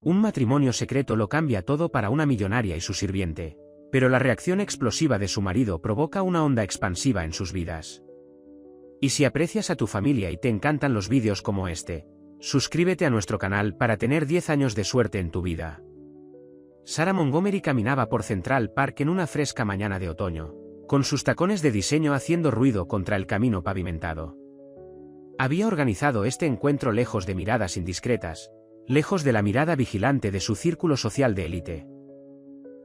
Un matrimonio secreto lo cambia todo para una millonaria y su sirviente. Pero la reacción explosiva de su marido provoca una onda expansiva en sus vidas. Y si aprecias a tu familia y te encantan los vídeos como este, suscríbete a nuestro canal para tener 10 años de suerte en tu vida. Sarah Montgomery caminaba por Central Park en una fresca mañana de otoño, con sus tacones de diseño haciendo ruido contra el camino pavimentado. Había organizado este encuentro lejos de miradas indiscretas, lejos de la mirada vigilante de su círculo social de élite.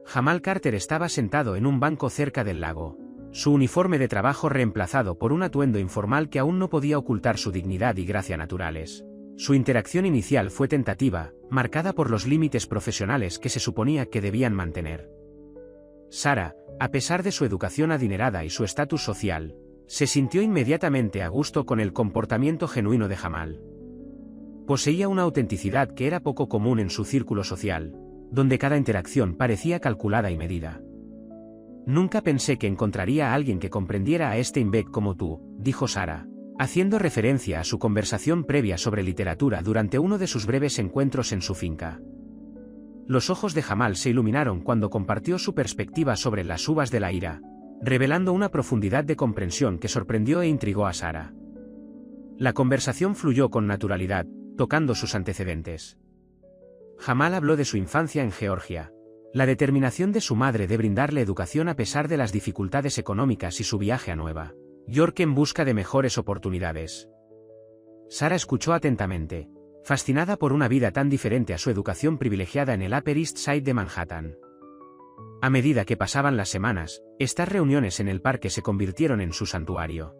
Jamal Carter estaba sentado en un banco cerca del lago, su uniforme de trabajo reemplazado por un atuendo informal que aún no podía ocultar su dignidad y gracia naturales. Su interacción inicial fue tentativa, marcada por los límites profesionales que se suponía que debían mantener. Sarah, a pesar de su educación adinerada y su estatus social, se sintió inmediatamente a gusto con el comportamiento genuino de Jamal. Poseía una autenticidad que era poco común en su círculo social, donde cada interacción parecía calculada y medida. Nunca pensé que encontraría a alguien que comprendiera a Steinbeck como tú, dijo Sarah, haciendo referencia a su conversación previa sobre literatura durante uno de sus breves encuentros en su finca. Los ojos de Jamal se iluminaron cuando compartió su perspectiva sobre las uvas de la ira, revelando una profundidad de comprensión que sorprendió e intrigó a Sarah. La conversación fluyó con naturalidad, tocando sus antecedentes. Jamal habló de su infancia en Georgia, la determinación de su madre de brindarle educación a pesar de las dificultades económicas y su viaje a Nueva York en busca de mejores oportunidades. Sarah escuchó atentamente, fascinada por una vida tan diferente a su educación privilegiada en el Upper East Side de Manhattan. A medida que pasaban las semanas, estas reuniones en el parque se convirtieron en su santuario.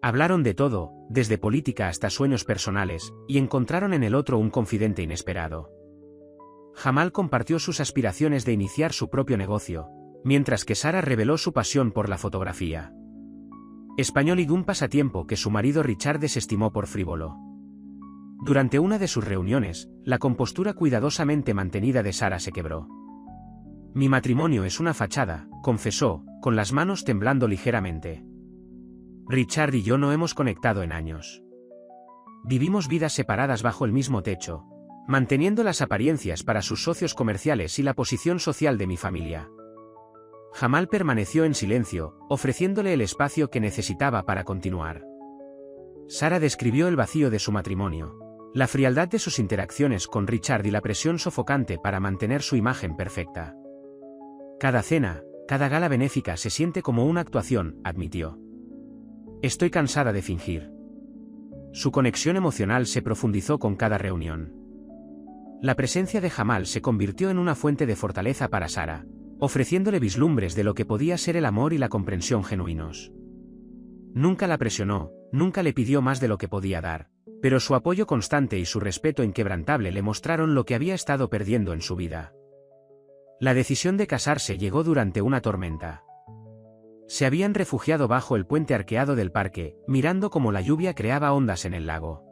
Hablaron de todo, desde política hasta sueños personales, y encontraron en el otro un confidente inesperado. Jamal compartió sus aspiraciones de iniciar su propio negocio, mientras que Sarah reveló su pasión por la fotografía. Español y un pasatiempo que su marido Richard desestimó por frívolo. Durante una de sus reuniones, la compostura cuidadosamente mantenida de Sarah se quebró. Mi matrimonio es una fachada, confesó, con las manos temblando ligeramente. Richard y yo no hemos conectado en años. Vivimos vidas separadas bajo el mismo techo, manteniendo las apariencias para sus socios comerciales y la posición social de mi familia. Jamal permaneció en silencio, ofreciéndole el espacio que necesitaba para continuar. Sarah describió el vacío de su matrimonio, la frialdad de sus interacciones con Richard y la presión sofocante para mantener su imagen perfecta. Cada cena, cada gala benéfica se siente como una actuación, admitió. Estoy cansada de fingir. Su conexión emocional se profundizó con cada reunión. La presencia de Jamal se convirtió en una fuente de fortaleza para Sarah, ofreciéndole vislumbres de lo que podía ser el amor y la comprensión genuinos. Nunca la presionó, nunca le pidió más de lo que podía dar, pero su apoyo constante y su respeto inquebrantable le mostraron lo que había estado perdiendo en su vida. La decisión de casarse llegó durante una tormenta. Se habían refugiado bajo el puente arqueado del parque, mirando cómo la lluvia creaba ondas en el lago.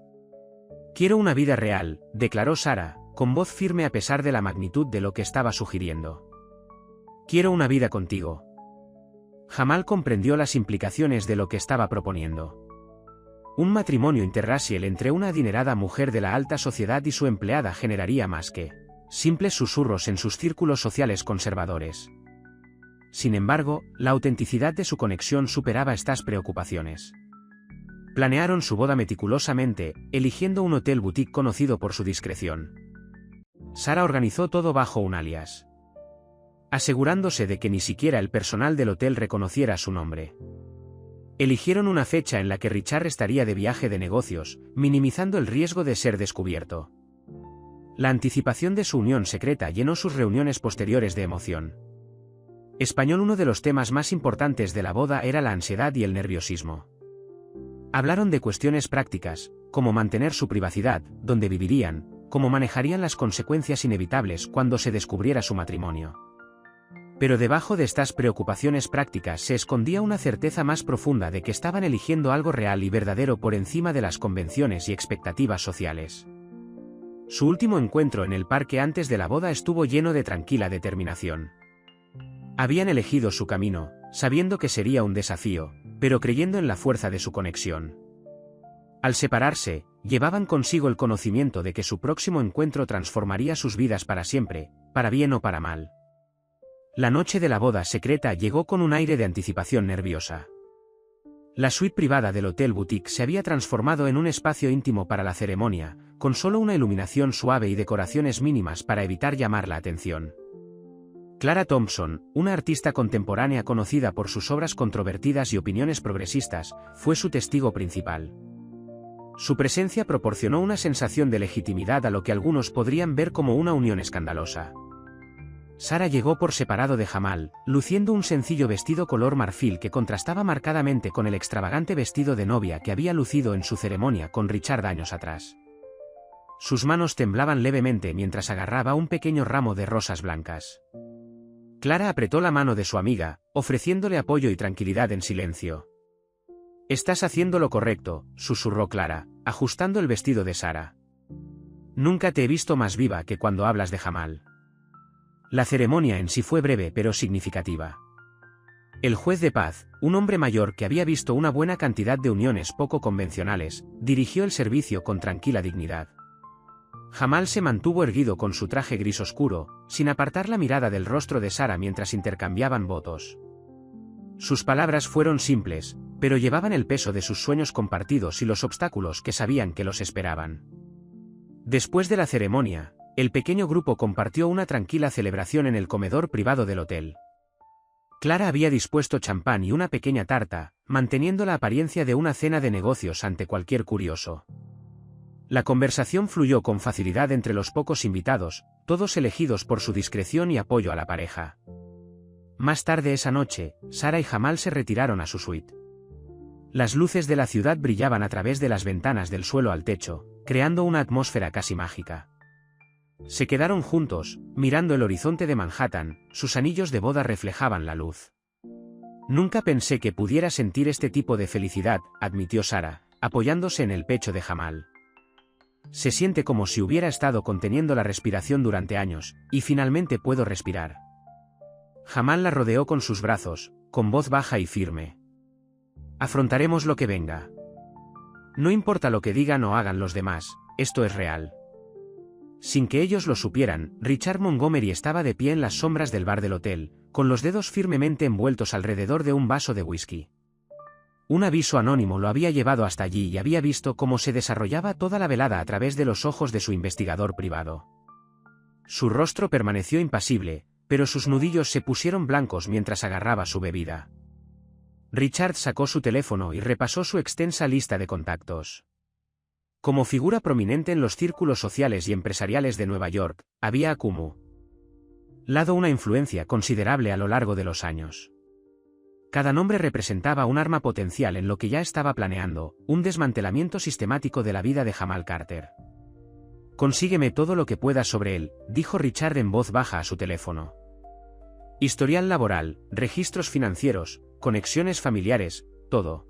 Quiero una vida real, declaró Sarah, con voz firme a pesar de la magnitud de lo que estaba sugiriendo. Quiero una vida contigo. Jamal comprendió las implicaciones de lo que estaba proponiendo. Un matrimonio interracial entre una adinerada mujer de la alta sociedad y su empleada generaría más que simples susurros en sus círculos sociales conservadores. Sin embargo, la autenticidad de su conexión superaba estas preocupaciones. Planearon su boda meticulosamente, eligiendo un hotel boutique conocido por su discreción. Sarah organizó todo bajo un alias, asegurándose de que ni siquiera el personal del hotel reconociera su nombre. Eligieron una fecha en la que Richard estaría de viaje de negocios, minimizando el riesgo de ser descubierto. La anticipación de su unión secreta llenó sus reuniones posteriores de emoción. Español. Uno de los temas más importantes de la boda era la ansiedad y el nerviosismo. Hablaron de cuestiones prácticas, como mantener su privacidad, dónde vivirían, cómo manejarían las consecuencias inevitables cuando se descubriera su matrimonio. Pero debajo de estas preocupaciones prácticas se escondía una certeza más profunda de que estaban eligiendo algo real y verdadero por encima de las convenciones y expectativas sociales. Su último encuentro en el parque antes de la boda estuvo lleno de tranquila determinación. Habían elegido su camino, sabiendo que sería un desafío, pero creyendo en la fuerza de su conexión. Al separarse, llevaban consigo el conocimiento de que su próximo encuentro transformaría sus vidas para siempre, para bien o para mal. La noche de la boda secreta llegó con un aire de anticipación nerviosa. La suite privada del Hotel Boutique se había transformado en un espacio íntimo para la ceremonia, con solo una iluminación suave y decoraciones mínimas para evitar llamar la atención. Clara Thompson, una artista contemporánea conocida por sus obras controvertidas y opiniones progresistas, fue su testigo principal. Su presencia proporcionó una sensación de legitimidad a lo que algunos podrían ver como una unión escandalosa. Sara llegó por separado de Jamal, luciendo un sencillo vestido color marfil que contrastaba marcadamente con el extravagante vestido de novia que había lucido en su ceremonia con Richard años atrás. Sus manos temblaban levemente mientras agarraba un pequeño ramo de rosas blancas. Clara apretó la mano de su amiga, ofreciéndole apoyo y tranquilidad en silencio. «Estás haciendo lo correcto», susurró Clara, ajustando el vestido de Sara. «Nunca te he visto más viva que cuando hablas de Jamal». La ceremonia en sí fue breve pero significativa. El juez de paz, un hombre mayor que había visto una buena cantidad de uniones poco convencionales, dirigió el servicio con tranquila dignidad. Jamal se mantuvo erguido con su traje gris oscuro, sin apartar la mirada del rostro de Sara mientras intercambiaban votos. Sus palabras fueron simples, pero llevaban el peso de sus sueños compartidos y los obstáculos que sabían que los esperaban. Después de la ceremonia, el pequeño grupo compartió una tranquila celebración en el comedor privado del hotel. Clara había dispuesto champán y una pequeña tarta, manteniendo la apariencia de una cena de negocios ante cualquier curioso. La conversación fluyó con facilidad entre los pocos invitados, todos elegidos por su discreción y apoyo a la pareja. Más tarde esa noche, Sara y Jamal se retiraron a su suite. Las luces de la ciudad brillaban a través de las ventanas del suelo al techo, creando una atmósfera casi mágica. Se quedaron juntos, mirando el horizonte de Manhattan, sus anillos de boda reflejaban la luz. «Nunca pensé que pudiera sentir este tipo de felicidad», admitió Sara, apoyándose en el pecho de Jamal. «Se siente como si hubiera estado conteniendo la respiración durante años, y finalmente puedo respirar». Jamal la rodeó con sus brazos, con voz baja y firme. «Afrontaremos lo que venga. No importa lo que digan o hagan los demás, esto es real». Sin que ellos lo supieran, Richard Montgomery estaba de pie en las sombras del bar del hotel, con los dedos firmemente envueltos alrededor de un vaso de whisky. Un aviso anónimo lo había llevado hasta allí y había visto cómo se desarrollaba toda la velada a través de los ojos de su investigador privado. Su rostro permaneció impasible, pero sus nudillos se pusieron blancos mientras agarraba su bebida. Richard sacó su teléfono y repasó su extensa lista de contactos. Como figura prominente en los círculos sociales y empresariales de Nueva York, había acumulado una influencia considerable a lo largo de los años. Cada nombre representaba un arma potencial en lo que ya estaba planeando, un desmantelamiento sistemático de la vida de Jamal Carter. «Consígueme todo lo que puedas sobre él», dijo Richard en voz baja a su teléfono. «Historial laboral, registros financieros, conexiones familiares, todo.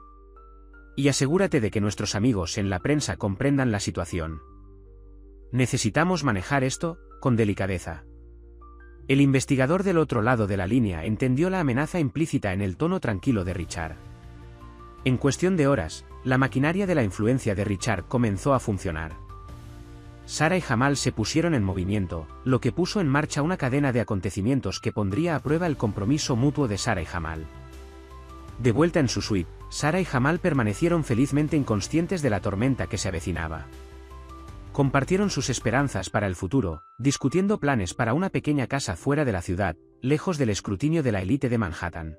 Y asegúrate de que nuestros amigos en la prensa comprendan la situación. Necesitamos manejar esto con delicadeza». El investigador del otro lado de la línea entendió la amenaza implícita en el tono tranquilo de Richard. En cuestión de horas, la maquinaria de la influencia de Richard comenzó a funcionar. Sara y Jamal se pusieron en movimiento, lo que puso en marcha una cadena de acontecimientos que pondría a prueba el compromiso mutuo de Sara y Jamal. De vuelta en su suite, Sara y Jamal permanecieron felizmente inconscientes de la tormenta que se avecinaba. Compartieron sus esperanzas para el futuro, discutiendo planes para una pequeña casa fuera de la ciudad, lejos del escrutinio de la élite de Manhattan.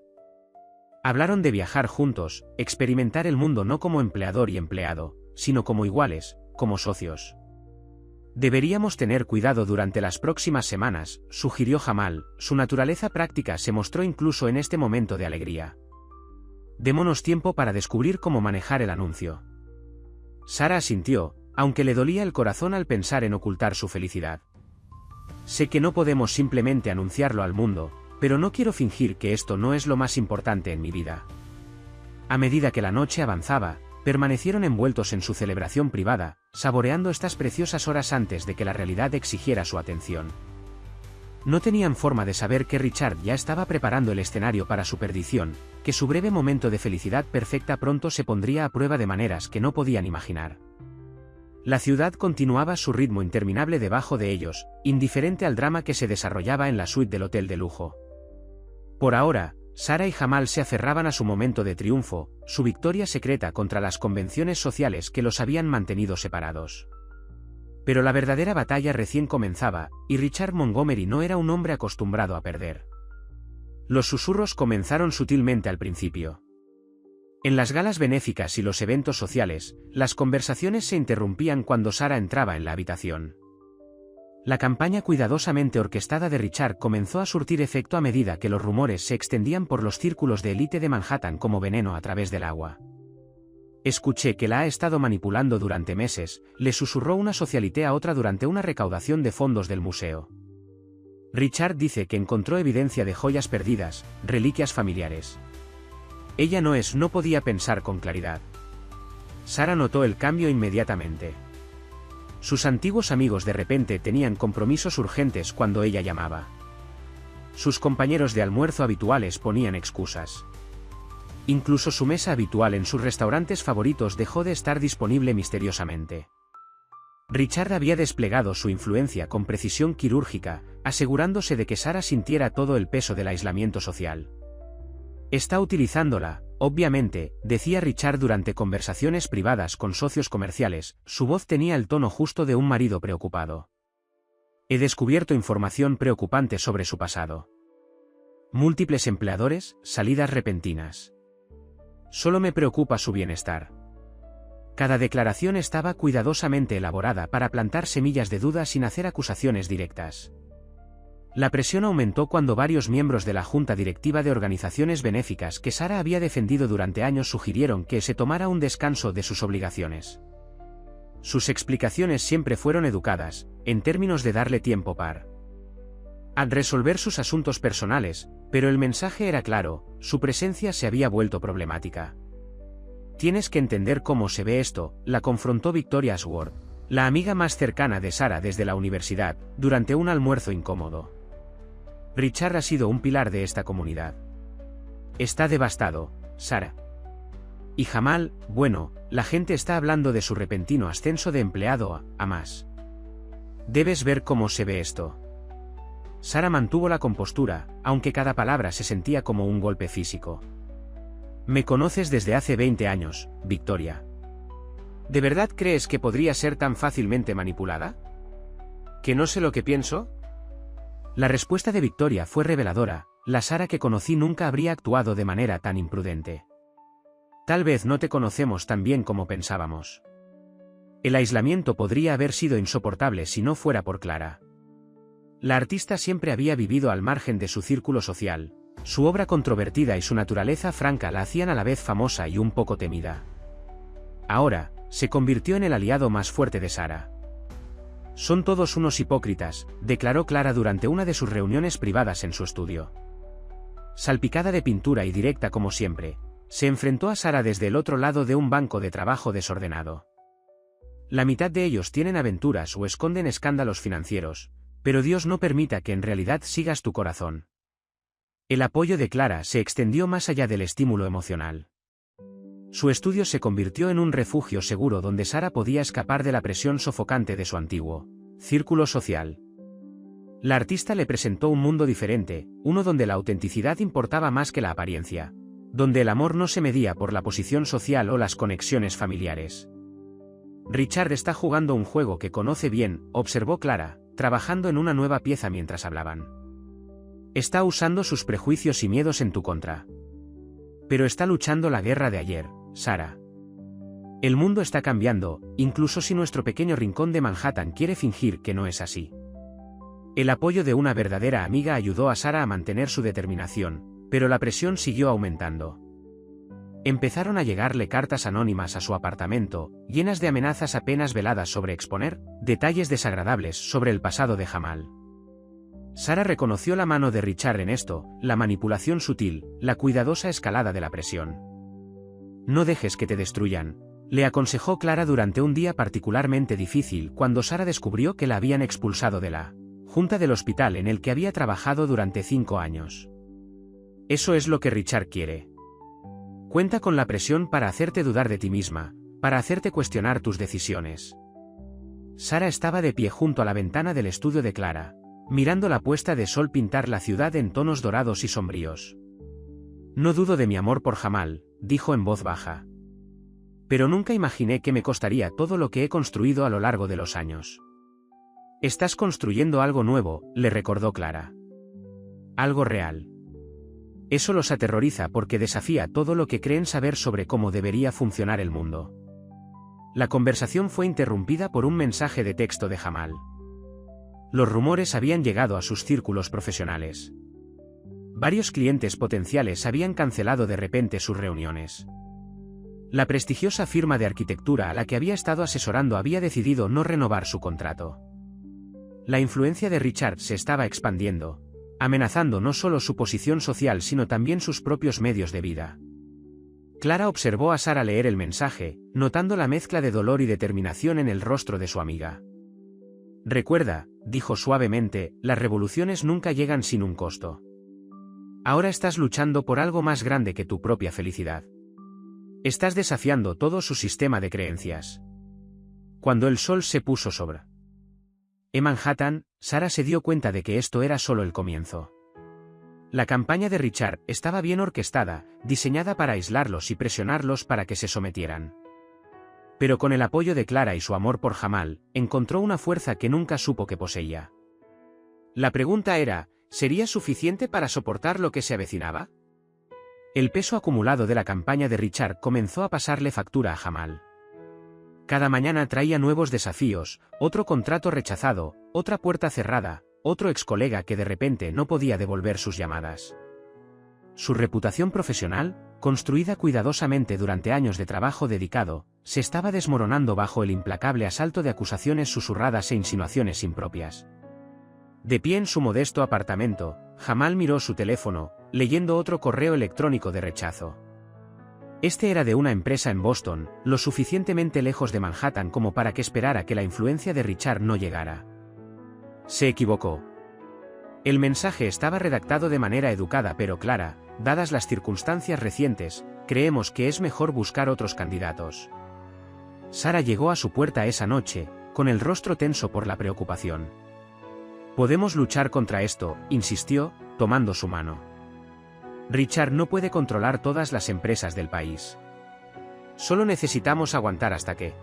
Hablaron de viajar juntos, experimentar el mundo no como empleador y empleado, sino como iguales, como socios. «Deberíamos tener cuidado durante las próximas semanas», sugirió Jamal, su naturaleza práctica se mostró incluso en este momento de alegría. «Démonos tiempo para descubrir cómo manejar el anuncio». Sara asintió, aunque le dolía el corazón al pensar en ocultar su felicidad. «Sé que no podemos simplemente anunciarlo al mundo, pero no quiero fingir que esto no es lo más importante en mi vida». A medida que la noche avanzaba, permanecieron envueltos en su celebración privada, saboreando estas preciosas horas antes de que la realidad exigiera su atención. No tenían forma de saber que Richard ya estaba preparando el escenario para su perdición, que su breve momento de felicidad perfecta pronto se pondría a prueba de maneras que no podían imaginar. La ciudad continuaba su ritmo interminable debajo de ellos, indiferente al drama que se desarrollaba en la suite del hotel de lujo. Por ahora, Sara y Jamal se aferraban a su momento de triunfo, su victoria secreta contra las convenciones sociales que los habían mantenido separados. Pero la verdadera batalla recién comenzaba, y Richard Montgomery no era un hombre acostumbrado a perder. Los susurros comenzaron sutilmente al principio. En las galas benéficas y los eventos sociales, las conversaciones se interrumpían cuando Sara entraba en la habitación. La campaña cuidadosamente orquestada de Richard comenzó a surtir efecto a medida que los rumores se extendían por los círculos de élite de Manhattan como veneno a través del agua. Escuché que la ha estado manipulando durante meses, le susurró una socialité a otra durante una recaudación de fondos del museo. Richard dice que encontró evidencia de joyas perdidas, reliquias familiares. Ella no podía pensar con claridad. Sara notó el cambio inmediatamente. Sus antiguos amigos de repente tenían compromisos urgentes cuando ella llamaba. Sus compañeros de almuerzo habituales ponían excusas. Incluso su mesa habitual en sus restaurantes favoritos dejó de estar disponible misteriosamente. Richard había desplegado su influencia con precisión quirúrgica, asegurándose de que Sara sintiera todo el peso del aislamiento social. Está utilizándola, obviamente, decía Richard durante conversaciones privadas con socios comerciales, su voz tenía el tono justo de un marido preocupado. He descubierto información preocupante sobre su pasado. Múltiples empleadores, salidas repentinas. Solo me preocupa su bienestar. Cada declaración estaba cuidadosamente elaborada para plantar semillas de duda sin hacer acusaciones directas. La presión aumentó cuando varios miembros de la junta directiva de organizaciones benéficas que Sara había defendido durante años sugirieron que se tomara un descanso de sus obligaciones. Sus explicaciones siempre fueron educadas, en términos de darle tiempo para resolver sus asuntos personales, pero el mensaje era claro, su presencia se había vuelto problemática. Tienes que entender cómo se ve esto, la confrontó Victoria Ashworth, la amiga más cercana de Sara desde la universidad, durante un almuerzo incómodo. Richard ha sido un pilar de esta comunidad. Está devastado, Sara. Y Jamal, bueno, la gente está hablando de su repentino ascenso de empleado a más. Debes ver cómo se ve esto. Sara mantuvo la compostura, aunque cada palabra se sentía como un golpe físico. Me conoces desde hace 20 años, Victoria. ¿De verdad crees que podría ser tan fácilmente manipulada? ¿Que no sé lo que pienso? La respuesta de Victoria fue reveladora, la Sara que conocí nunca habría actuado de manera tan imprudente. Tal vez no te conocemos tan bien como pensábamos. El aislamiento podría haber sido insoportable si no fuera por Clara. La artista siempre había vivido al margen de su círculo social, su obra controvertida y su naturaleza franca la hacían a la vez famosa y un poco temida. Ahora, se convirtió en el aliado más fuerte de Sara. Son todos unos hipócritas, declaró Clara durante una de sus reuniones privadas en su estudio. Salpicada de pintura y directa como siempre, se enfrentó a Sara desde el otro lado de un banco de trabajo desordenado. La mitad de ellos tienen aventuras o esconden escándalos financieros, pero Dios no permita que en realidad sigas tu corazón. El apoyo de Clara se extendió más allá del estímulo emocional. Su estudio se convirtió en un refugio seguro donde Sara podía escapar de la presión sofocante de su antiguo círculo social. La artista le presentó un mundo diferente, uno donde la autenticidad importaba más que la apariencia, donde el amor no se medía por la posición social o las conexiones familiares. Richard está jugando un juego que conoce bien, observó Clara, trabajando en una nueva pieza mientras hablaban. Está usando sus prejuicios y miedos en tu contra. Pero está luchando la guerra de ayer, Sara. El mundo está cambiando, incluso si nuestro pequeño rincón de Manhattan quiere fingir que no es así. El apoyo de una verdadera amiga ayudó a Sara a mantener su determinación, pero la presión siguió aumentando. Empezaron a llegarle cartas anónimas a su apartamento, llenas de amenazas apenas veladas sobre exponer detalles desagradables sobre el pasado de Jamal. Sara reconoció la mano de Richard en esto, la manipulación sutil, la cuidadosa escalada de la presión. No dejes que te destruyan, le aconsejó Clara durante un día particularmente difícil cuando Sara descubrió que la habían expulsado de la junta del hospital en el que había trabajado durante 5 años. Eso es lo que Richard quiere. Cuenta con la presión para hacerte dudar de ti misma, para hacerte cuestionar tus decisiones. Sara estaba de pie junto a la ventana del estudio de Clara, mirando la puesta de sol pintar la ciudad en tonos dorados y sombríos. No dudo de mi amor por Jamal, dijo en voz baja. Pero nunca imaginé que me costaría todo lo que he construido a lo largo de los años. Estás construyendo algo nuevo, le recordó Clara. Algo real. Eso los aterroriza porque desafía todo lo que creen saber sobre cómo debería funcionar el mundo. La conversación fue interrumpida por un mensaje de texto de Jamal. Los rumores habían llegado a sus círculos profesionales. Varios clientes potenciales habían cancelado de repente sus reuniones. La prestigiosa firma de arquitectura a la que había estado asesorando había decidido no renovar su contrato. La influencia de Richard se estaba expandiendo, amenazando no solo su posición social sino también sus propios medios de vida. Clara observó a Sara leer el mensaje, notando la mezcla de dolor y determinación en el rostro de su amiga. Recuerda, dijo suavemente, las revoluciones nunca llegan sin un costo. Ahora estás luchando por algo más grande que tu propia felicidad. Estás desafiando todo su sistema de creencias. Cuando el sol se puso sobre Manhattan, Sara se dio cuenta de que esto era solo el comienzo. La campaña de Richard estaba bien orquestada, diseñada para aislarlos y presionarlos para que se sometieran. Pero con el apoyo de Clara y su amor por Jamal, encontró una fuerza que nunca supo que poseía. La pregunta era, ¿sería suficiente para soportar lo que se avecinaba? El peso acumulado de la campaña de Richard comenzó a pasarle factura a Jamal. Cada mañana traía nuevos desafíos, otro contrato rechazado, otra puerta cerrada, otro excolega que de repente no podía devolver sus llamadas. Su reputación profesional, construida cuidadosamente durante años de trabajo dedicado, se estaba desmoronando bajo el implacable asalto de acusaciones susurradas e insinuaciones impropias. De pie en su modesto apartamento, Jamal miró su teléfono, leyendo otro correo electrónico de rechazo. Este era de una empresa en Boston, lo suficientemente lejos de Manhattan como para que esperara que la influencia de Richard no llegara. Se equivocó. El mensaje estaba redactado de manera educada pero clara, dadas las circunstancias recientes, creemos que es mejor buscar otros candidatos. Sara llegó a su puerta esa noche, con el rostro tenso por la preocupación. Podemos luchar contra esto, insistió, tomando su mano. Richard no puede controlar todas las empresas del país. Solo necesitamos aguantar hasta que...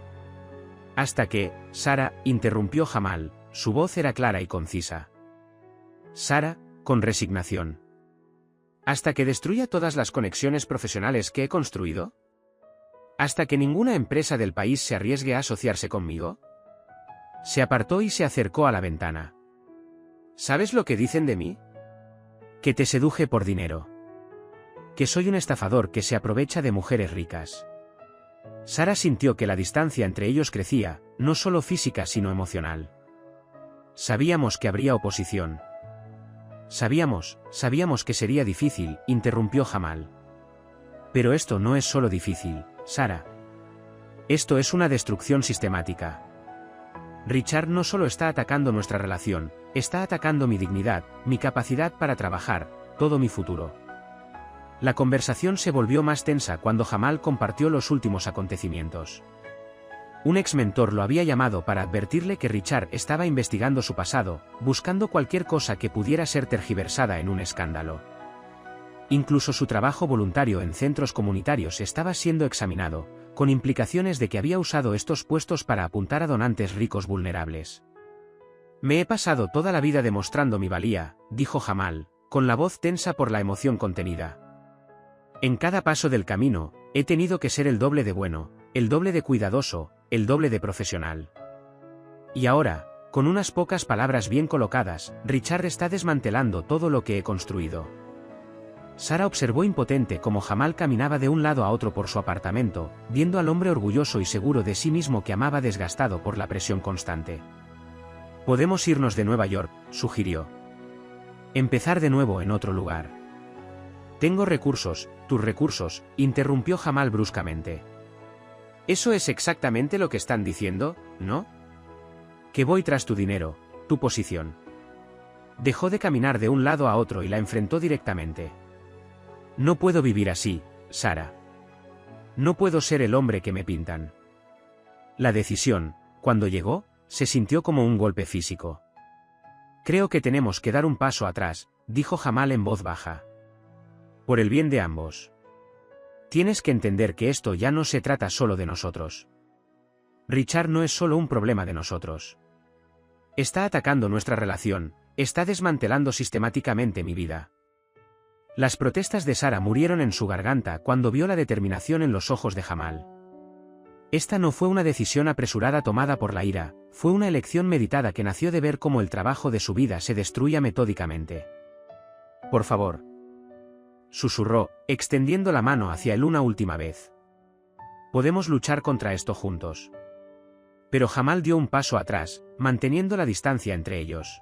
Hasta que, Sara, interrumpió Jamal, su voz era clara y concisa. Sara, con resignación. ¿Hasta que destruya todas las conexiones profesionales que he construido? ¿Hasta que ninguna empresa del país se arriesgue a asociarse conmigo? Se apartó y se acercó a la ventana. ¿Sabes lo que dicen de mí? Que te seduje por dinero. Que soy un estafador que se aprovecha de mujeres ricas. Sara sintió que la distancia entre ellos crecía, no solo física sino emocional. Sabíamos que habría oposición. Sabíamos que sería difícil, interrumpió Jamal. Pero esto no es solo difícil, Sara. Esto es una destrucción sistemática. Richard no solo está atacando nuestra relación, está atacando mi dignidad, mi capacidad para trabajar, todo mi futuro. La conversación se volvió más tensa cuando Jamal compartió los últimos acontecimientos. Un ex-mentor lo había llamado para advertirle que Richard estaba investigando su pasado, buscando cualquier cosa que pudiera ser tergiversada en un escándalo. Incluso su trabajo voluntario en centros comunitarios estaba siendo examinado, con implicaciones de que había usado estos puestos para apuntar a donantes ricos vulnerables. Me he pasado toda la vida demostrando mi valía, dijo Jamal, con la voz tensa por la emoción contenida. En cada paso del camino, he tenido que ser el doble de bueno, el doble de cuidadoso, el doble de profesional. Y ahora, con unas pocas palabras bien colocadas, Richard está desmantelando todo lo que he construido. Sara observó impotente cómo Jamal caminaba de un lado a otro por su apartamento, viendo al hombre orgulloso y seguro de sí mismo que amaba desgastado por la presión constante. Podemos irnos de Nueva York, sugirió. Empezar de nuevo en otro lugar. Tengo recursos, tus recursos, interrumpió Jamal bruscamente. Eso es exactamente lo que están diciendo, ¿no? Que voy tras tu dinero, tu posición. Dejó de caminar de un lado a otro y la enfrentó directamente. No puedo vivir así, Sara. No puedo ser el hombre que me pintan. La decisión, cuando llegó, se sintió como un golpe físico. Creo que tenemos que dar un paso atrás, dijo Jamal en voz baja. Por el bien de ambos. Tienes que entender que esto ya no se trata solo de nosotros. Richard no es solo un problema de nosotros. Está atacando nuestra relación, está desmantelando sistemáticamente mi vida. Las protestas de Sara murieron en su garganta cuando vio la determinación en los ojos de Jamal. Esta no fue una decisión apresurada tomada por la ira, fue una elección meditada que nació de ver cómo el trabajo de su vida se destruía metódicamente. Por favor. Susurró, extendiendo la mano hacia él una última vez. Podemos luchar contra esto juntos. Pero Jamal dio un paso atrás, manteniendo la distancia entre ellos.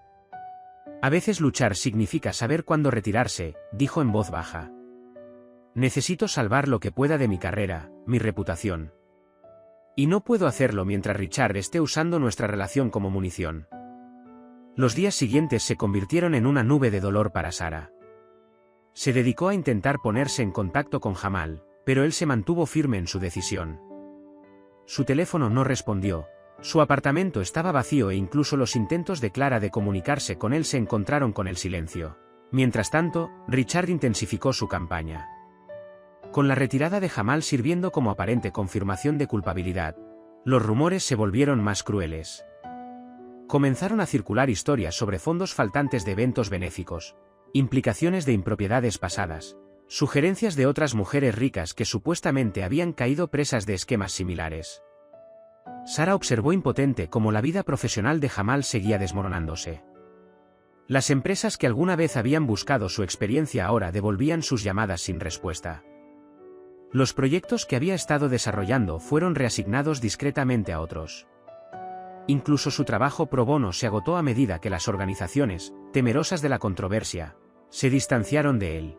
A veces luchar significa saber cuándo retirarse, dijo en voz baja. Necesito salvar lo que pueda de mi carrera, mi reputación. Y no puedo hacerlo mientras Richard esté usando nuestra relación como munición. Los días siguientes se convirtieron en una nube de dolor para Sara. Se dedicó a intentar ponerse en contacto con Jamal, pero él se mantuvo firme en su decisión. Su teléfono no respondió, su apartamento estaba vacío e incluso los intentos de Clara de comunicarse con él se encontraron con el silencio. Mientras tanto, Richard intensificó su campaña. Con la retirada de Jamal sirviendo como aparente confirmación de culpabilidad, los rumores se volvieron más crueles. Comenzaron a circular historias sobre fondos faltantes de eventos benéficos, implicaciones de impropiedades pasadas, sugerencias de otras mujeres ricas que supuestamente habían caído presas de esquemas similares. Sara observó impotente cómo la vida profesional de Jamal seguía desmoronándose. Las empresas que alguna vez habían buscado su experiencia ahora devolvían sus llamadas sin respuesta. Los proyectos que había estado desarrollando fueron reasignados discretamente a otros. Incluso su trabajo pro bono se agotó a medida que las organizaciones, temerosas de la controversia, se distanciaron de él.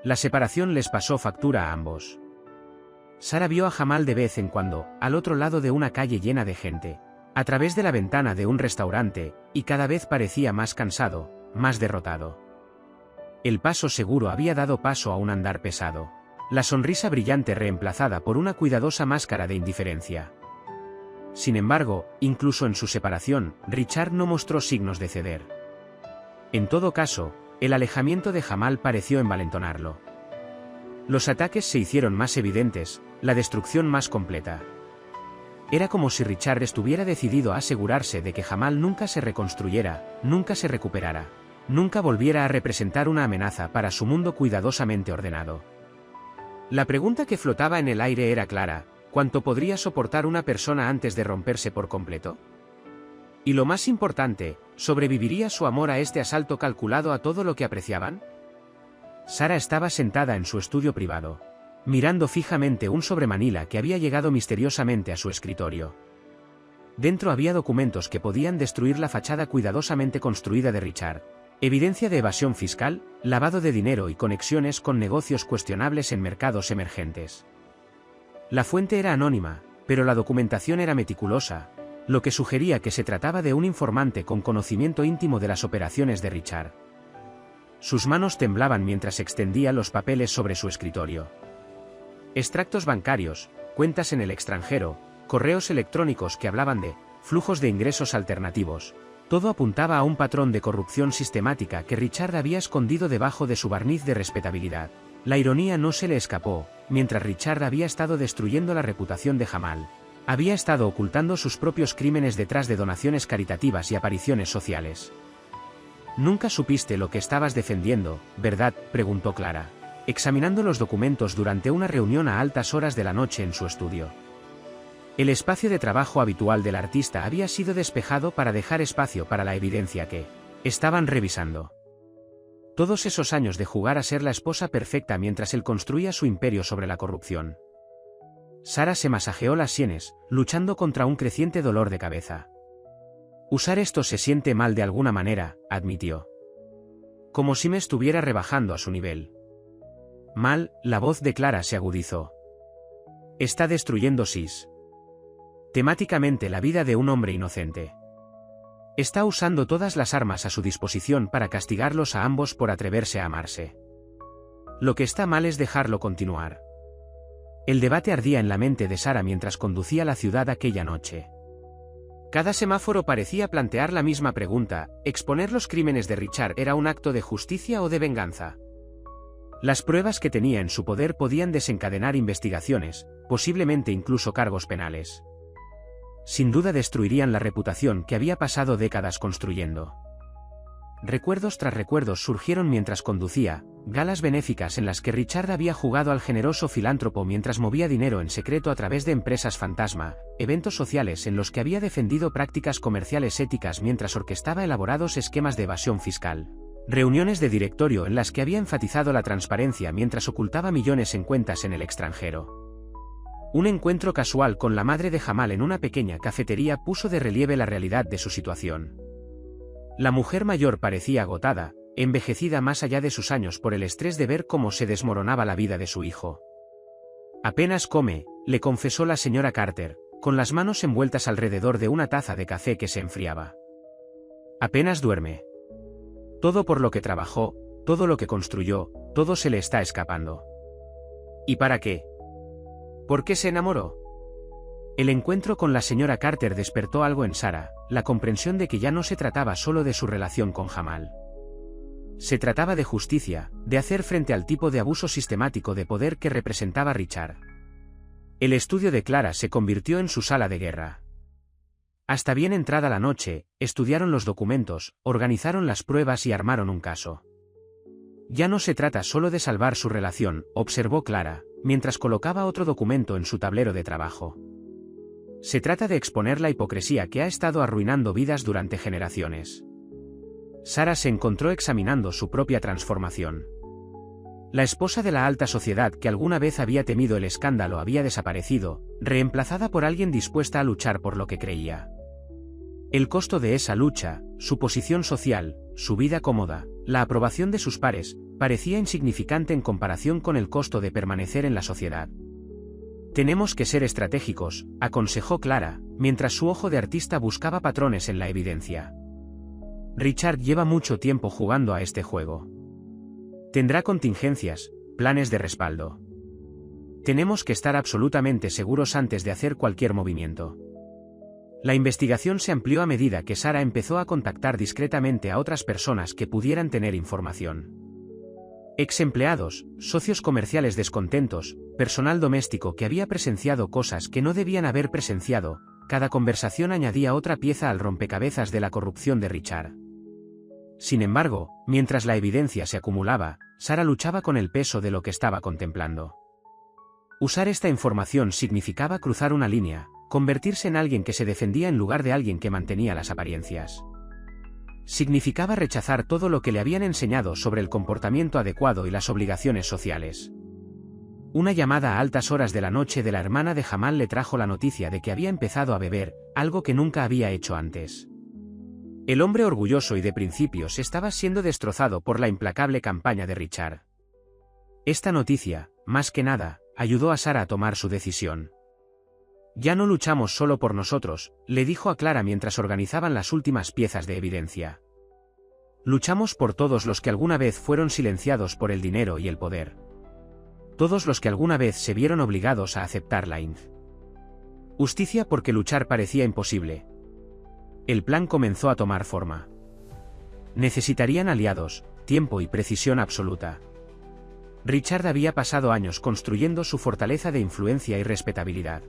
La separación les pasó factura a ambos. Sara vio a Jamal de vez en cuando, al otro lado de una calle llena de gente, a través de la ventana de un restaurante, y cada vez parecía más cansado, más derrotado. El paso seguro había dado paso a un andar pesado, la sonrisa brillante reemplazada por una cuidadosa máscara de indiferencia. Sin embargo, incluso en su separación, Richard no mostró signos de ceder. En todo caso, el alejamiento de Jamal pareció envalentonarlo. Los ataques se hicieron más evidentes, la destrucción más completa. Era como si Richard estuviera decidido a asegurarse de que Jamal nunca se reconstruyera, nunca se recuperara, nunca volviera a representar una amenaza para su mundo cuidadosamente ordenado. La pregunta que flotaba en el aire era clara: ¿cuánto podría soportar una persona antes de romperse por completo? Y lo más importante, ¿sobreviviría su amor a este asalto calculado a todo lo que apreciaban? Sara estaba sentada en su estudio privado, mirando fijamente un sobremanila que había llegado misteriosamente a su escritorio. Dentro había documentos que podían destruir la fachada cuidadosamente construida de Richard, evidencia de evasión fiscal, lavado de dinero y conexiones con negocios cuestionables en mercados emergentes. La fuente era anónima, pero la documentación era meticulosa, lo que sugería que se trataba de un informante con conocimiento íntimo de las operaciones de Richard. Sus manos temblaban mientras extendía los papeles sobre su escritorio. Extractos bancarios, cuentas en el extranjero, correos electrónicos que hablaban de flujos de ingresos alternativos. Todo apuntaba a un patrón de corrupción sistemática que Richard había escondido debajo de su barniz de respetabilidad. La ironía no se le escapó: mientras Richard había estado destruyendo la reputación de Jamal, había estado ocultando sus propios crímenes detrás de donaciones caritativas y apariciones sociales. «Nunca supiste lo que estabas defendiendo, ¿verdad?», preguntó Clara, examinando los documentos durante una reunión a altas horas de la noche en su estudio. El espacio de trabajo habitual del artista había sido despejado para dejar espacio para la evidencia que estaban revisando. Todos esos años de jugar a ser la esposa perfecta mientras él construía su imperio sobre la corrupción. Sara se masajeó las sienes, luchando contra un creciente dolor de cabeza. «Usar esto se siente mal de alguna manera», admitió. «Como si me estuviera rebajando a su nivel». «Mal», la voz de Clara se agudizó. «Está destruyendo temáticamente la vida de un hombre inocente. Está usando todas las armas a su disposición para castigarlos a ambos por atreverse a amarse. Lo que está mal es dejarlo continuar. El debate ardía en la mente de Sarah mientras conducía la ciudad aquella noche. Cada semáforo parecía plantear la misma pregunta: ¿exponer los crímenes de Richard era un acto de justicia o de venganza? Las pruebas que tenía en su poder podían desencadenar investigaciones, posiblemente incluso cargos penales. Sin duda destruirían la reputación que había pasado décadas construyendo. Recuerdos tras recuerdos surgieron mientras conducía, galas benéficas en las que Richard había jugado al generoso filántropo mientras movía dinero en secreto a través de empresas fantasma, eventos sociales en los que había defendido prácticas comerciales éticas mientras orquestaba elaborados esquemas de evasión fiscal, reuniones de directorio en las que había enfatizado la transparencia mientras ocultaba millones en cuentas en el extranjero. Un encuentro casual con la madre de Jamal en una pequeña cafetería puso de relieve la realidad de su situación. La mujer mayor parecía agotada, envejecida más allá de sus años por el estrés de ver cómo se desmoronaba la vida de su hijo. Apenas come, le confesó la señora Carter, con las manos envueltas alrededor de una taza de café que se enfriaba. Apenas duerme. Todo por lo que trabajó, todo lo que construyó, todo se le está escapando. ¿Y para qué? ¿Por qué se enamoró? El encuentro con la señora Carter despertó algo en Sarah, la comprensión de que ya no se trataba solo de su relación con Jamal. Se trataba de justicia, de hacer frente al tipo de abuso sistemático de poder que representaba Richard. El estudio de Clara se convirtió en su sala de guerra. Hasta bien entrada la noche, estudiaron los documentos, organizaron las pruebas y armaron un caso. Ya no se trata solo de salvar su relación, observó Clara, mientras colocaba otro documento en su tablero de trabajo. Se trata de exponer la hipocresía que ha estado arruinando vidas durante generaciones. Sarah se encontró examinando su propia transformación. La esposa de la alta sociedad que alguna vez había temido el escándalo había desaparecido, reemplazada por alguien dispuesta a luchar por lo que creía. El costo de esa lucha, su posición social, su vida cómoda, la aprobación de sus pares, parecía insignificante en comparación con el costo de permanecer en la sociedad. Tenemos que ser estratégicos, aconsejó Clara, mientras su ojo de artista buscaba patrones en la evidencia. Richard lleva mucho tiempo jugando a este juego. Tendrá contingencias, planes de respaldo. Tenemos que estar absolutamente seguros antes de hacer cualquier movimiento. La investigación se amplió a medida que Sarah empezó a contactar discretamente a otras personas que pudieran tener información. Ex empleados, socios comerciales descontentos, personal doméstico que había presenciado cosas que no debían haber presenciado. Cada conversación añadía otra pieza al rompecabezas de la corrupción de Richard. Sin embargo, mientras la evidencia se acumulaba, Sarah luchaba con el peso de lo que estaba contemplando. Usar esta información significaba cruzar una línea, convertirse en alguien que se defendía en lugar de alguien que mantenía las apariencias. Significaba rechazar todo lo que le habían enseñado sobre el comportamiento adecuado y las obligaciones sociales. Una llamada a altas horas de la noche de la hermana de Jamal le trajo la noticia de que había empezado a beber, algo que nunca había hecho antes. El hombre orgulloso y de principios estaba siendo destrozado por la implacable campaña de Richard. Esta noticia, más que nada, ayudó a Sarah a tomar su decisión. Ya no luchamos solo por nosotros, le dijo a Clara mientras organizaban las últimas piezas de evidencia. Luchamos por todos los que alguna vez fueron silenciados por el dinero y el poder. Todos los que alguna vez se vieron obligados a aceptar la justicia porque luchar parecía imposible. El plan comenzó a tomar forma. Necesitarían aliados, tiempo y precisión absoluta. Richard había pasado años construyendo su fortaleza de influencia y respetabilidad.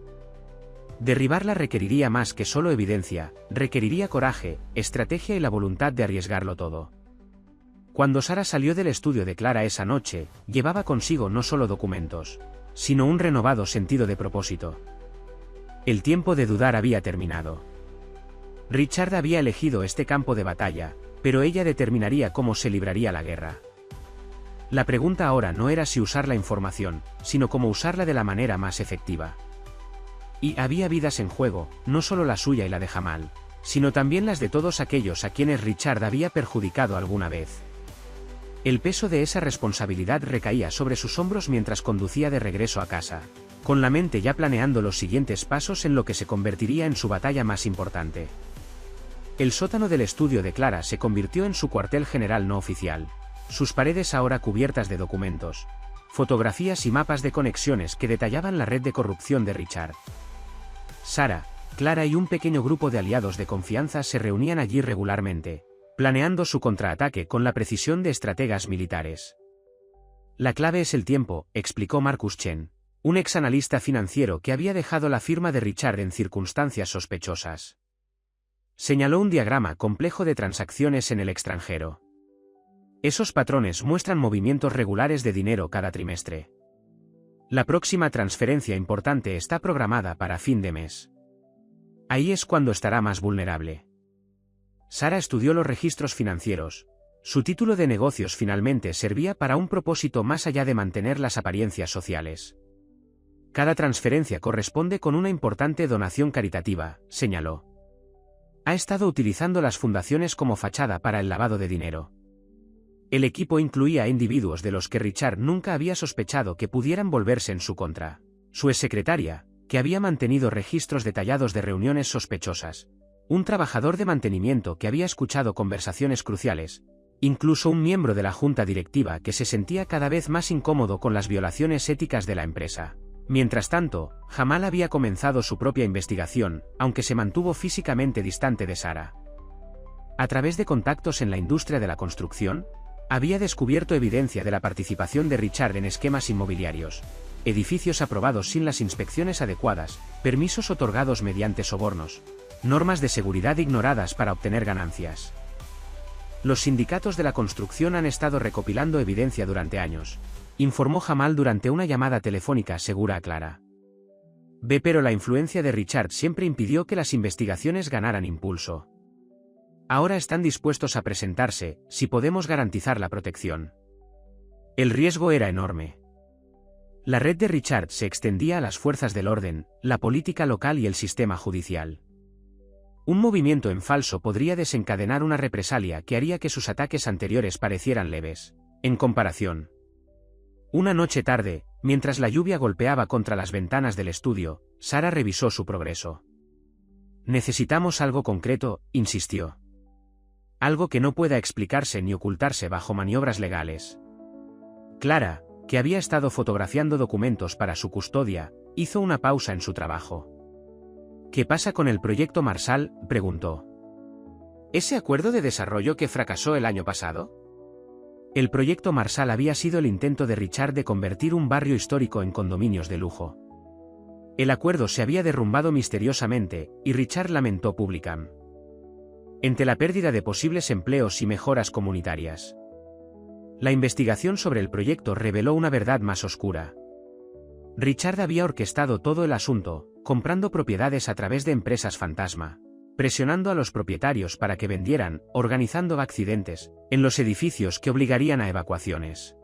Derribarla requeriría más que solo evidencia, requeriría coraje, estrategia y la voluntad de arriesgarlo todo. Cuando Sarah salió del estudio de Clara esa noche, llevaba consigo no solo documentos, sino un renovado sentido de propósito. El tiempo de dudar había terminado. Richard había elegido este campo de batalla, pero ella determinaría cómo se libraría la guerra. La pregunta ahora no era si usar la información, sino cómo usarla de la manera más efectiva. Y había vidas en juego, no solo la suya y la de Jamal, sino también las de todos aquellos a quienes Richard había perjudicado alguna vez. El peso de esa responsabilidad recaía sobre sus hombros mientras conducía de regreso a casa, con la mente ya planeando los siguientes pasos en lo que se convertiría en su batalla más importante. El sótano del estudio de Clara se convirtió en su cuartel general no oficial, sus paredes ahora cubiertas de documentos, fotografías y mapas de conexiones que detallaban la red de corrupción de Richard. Sarah, Clara y un pequeño grupo de aliados de confianza se reunían allí regularmente, planeando su contraataque con la precisión de estrategas militares. La clave es el tiempo, explicó Marcus Chen, un ex analista financiero que había dejado la firma de Richard en circunstancias sospechosas. Señaló un diagrama complejo de transacciones en el extranjero. Esos patrones muestran movimientos regulares de dinero cada trimestre. La próxima transferencia importante está programada para fin de mes. Ahí es cuando estará más vulnerable. Sarah estudió los registros financieros. Su título de negocios finalmente servía para un propósito más allá de mantener las apariencias sociales. Cada transferencia corresponde con una importante donación caritativa, señaló. Ha estado utilizando las fundaciones como fachada para el lavado de dinero. El equipo incluía a individuos de los que Richard nunca había sospechado que pudieran volverse en su contra. Su exsecretaria, que había mantenido registros detallados de reuniones sospechosas. Un trabajador de mantenimiento que había escuchado conversaciones cruciales. Incluso un miembro de la junta directiva que se sentía cada vez más incómodo con las violaciones éticas de la empresa. Mientras tanto, Jamal había comenzado su propia investigación, aunque se mantuvo físicamente distante de Sarah. A través de contactos en la industria de la construcción, había descubierto evidencia de la participación de Richard en esquemas inmobiliarios, edificios aprobados sin las inspecciones adecuadas, permisos otorgados mediante sobornos, normas de seguridad ignoradas para obtener ganancias. Los sindicatos de la construcción han estado recopilando evidencia durante años, informó Jamal durante una llamada telefónica segura a Clara. Pero la influencia de Richard siempre impidió que las investigaciones ganaran impulso. Ahora están dispuestos a presentarse, si podemos garantizar la protección. El riesgo era enorme. La red de Richard se extendía a las fuerzas del orden, la política local y el sistema judicial. Un movimiento en falso podría desencadenar una represalia que haría que sus ataques anteriores parecieran leves. En comparación. Una noche tarde, mientras la lluvia golpeaba contra las ventanas del estudio, Sarah revisó su progreso. Necesitamos algo concreto, insistió. Algo que no pueda explicarse ni ocultarse bajo maniobras legales. Clara, que había estado fotografiando documentos para su custodia, hizo una pausa en su trabajo. ¿Qué pasa con el proyecto Marshall?, preguntó. ¿Ese acuerdo de desarrollo que fracasó el año pasado? El proyecto Marshall había sido el intento de Richard de convertir un barrio histórico en condominios de lujo. El acuerdo se había derrumbado misteriosamente, y Richard lamentó públicamente ante la pérdida de posibles empleos y mejoras comunitarias. La investigación sobre el proyecto reveló una verdad más oscura. Richard había orquestado todo el asunto, comprando propiedades a través de empresas fantasma, presionando a los propietarios para que vendieran, organizando accidentes en los edificios que obligarían a evacuaciones.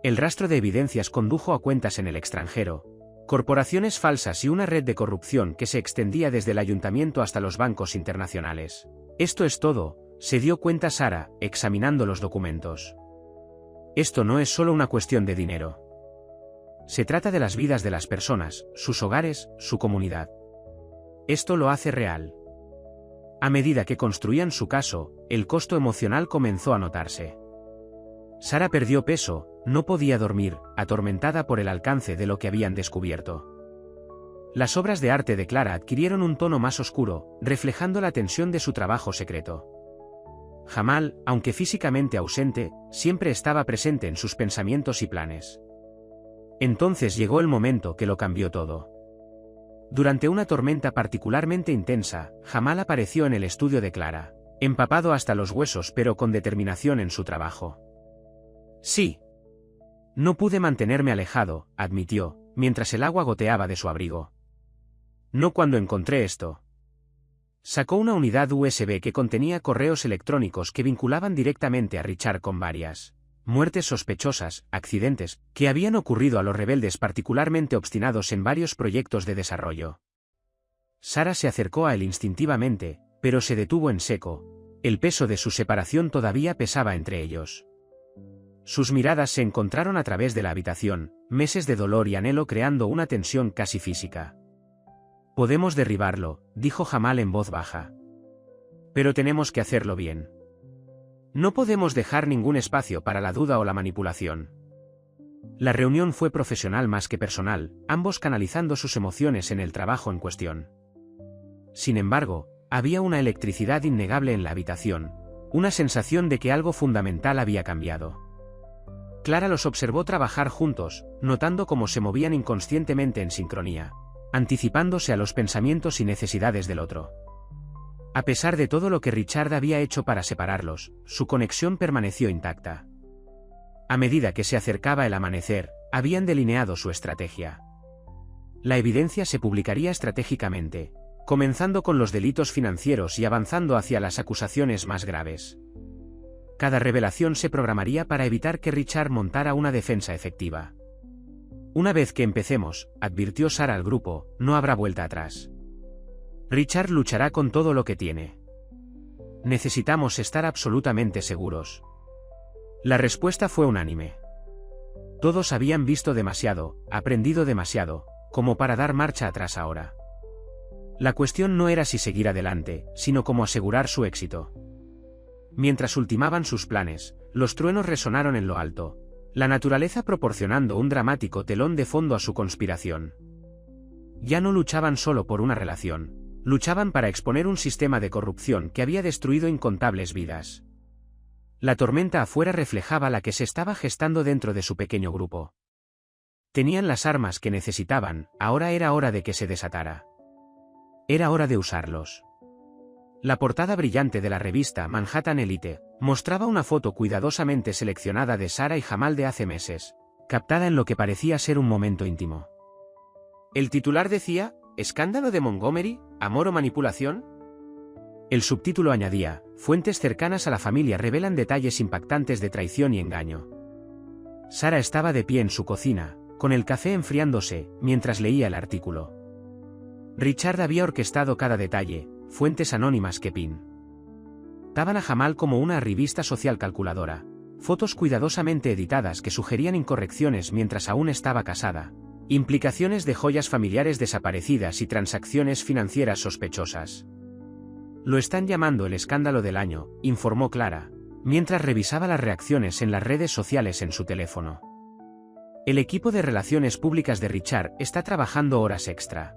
El rastro de evidencias condujo a cuentas en el extranjero, corporaciones falsas y una red de corrupción que se extendía desde el ayuntamiento hasta los bancos internacionales. Esto es todo, se dio cuenta Sarah, examinando los documentos. Esto no es solo una cuestión de dinero. Se trata de las vidas de las personas, sus hogares, su comunidad. Esto lo hace real. A medida que construían su caso, el costo emocional comenzó a notarse. Sarah perdió peso, no podía dormir, atormentada por el alcance de lo que habían descubierto. Las obras de arte de Clara adquirieron un tono más oscuro, reflejando la tensión de su trabajo secreto. Jamal, aunque físicamente ausente, siempre estaba presente en sus pensamientos y planes. Entonces llegó el momento que lo cambió todo. Durante una tormenta particularmente intensa, Jamal apareció en el estudio de Clara, empapado hasta los huesos pero con determinación en su trabajo. Sí. No pude mantenerme alejado, admitió, mientras el agua goteaba de su abrigo. No cuando encontré esto. Sacó una unidad USB que contenía correos electrónicos que vinculaban directamente a Richard con varias muertes sospechosas, accidentes, que habían ocurrido a los rebeldes particularmente obstinados en varios proyectos de desarrollo. Sarah se acercó a él instintivamente, pero se detuvo en seco. El peso de su separación todavía pesaba entre ellos. Sus miradas se encontraron a través de la habitación, meses de dolor y anhelo creando una tensión casi física. Podemos derribarlo, dijo Jamal en voz baja. Pero tenemos que hacerlo bien. No podemos dejar ningún espacio para la duda o la manipulación. La reunión fue profesional más que personal, ambos canalizando sus emociones en el trabajo en cuestión. Sin embargo, había una electricidad innegable en la habitación, una sensación de que algo fundamental había cambiado. Clara los observó trabajar juntos, notando cómo se movían inconscientemente en sincronía, anticipándose a los pensamientos y necesidades del otro. A pesar de todo lo que Richard había hecho para separarlos, su conexión permaneció intacta. A medida que se acercaba el amanecer, habían delineado su estrategia. La evidencia se publicaría estratégicamente, comenzando con los delitos financieros y avanzando hacia las acusaciones más graves. Cada revelación se programaría para evitar que Richard montara una defensa efectiva. Una vez que empecemos, advirtió Sarah al grupo, no habrá vuelta atrás. Richard luchará con todo lo que tiene. Necesitamos estar absolutamente seguros. La respuesta fue unánime. Todos habían visto demasiado, aprendido demasiado, como para dar marcha atrás ahora. La cuestión no era si seguir adelante, sino cómo asegurar su éxito. Mientras ultimaban sus planes, los truenos resonaron en lo alto, la naturaleza proporcionando un dramático telón de fondo a su conspiración. Ya no luchaban solo por una relación, luchaban para exponer un sistema de corrupción que había destruido incontables vidas. La tormenta afuera reflejaba la que se estaba gestando dentro de su pequeño grupo. Tenían las armas que necesitaban, ahora era hora de que se desatara. Era hora de usarlos. La portada brillante de la revista Manhattan Elite mostraba una foto cuidadosamente seleccionada de Sarah y Jamal de hace meses, captada en lo que parecía ser un momento íntimo. El titular decía, ¿escándalo de Montgomery, amor o manipulación? El subtítulo añadía, fuentes cercanas a la familia revelan detalles impactantes de traición y engaño. Sarah estaba de pie en su cocina, con el café enfriándose, mientras leía el artículo. Richard había orquestado cada detalle, fuentes anónimas que pintaban a Jamal como una revista social calculadora, fotos cuidadosamente editadas que sugerían incorrecciones mientras aún estaba casada, implicaciones de joyas familiares desaparecidas y transacciones financieras sospechosas. Lo están llamando el escándalo del año, informó Clara, mientras revisaba las reacciones en las redes sociales en su teléfono. El equipo de relaciones públicas de Richard está trabajando horas extra.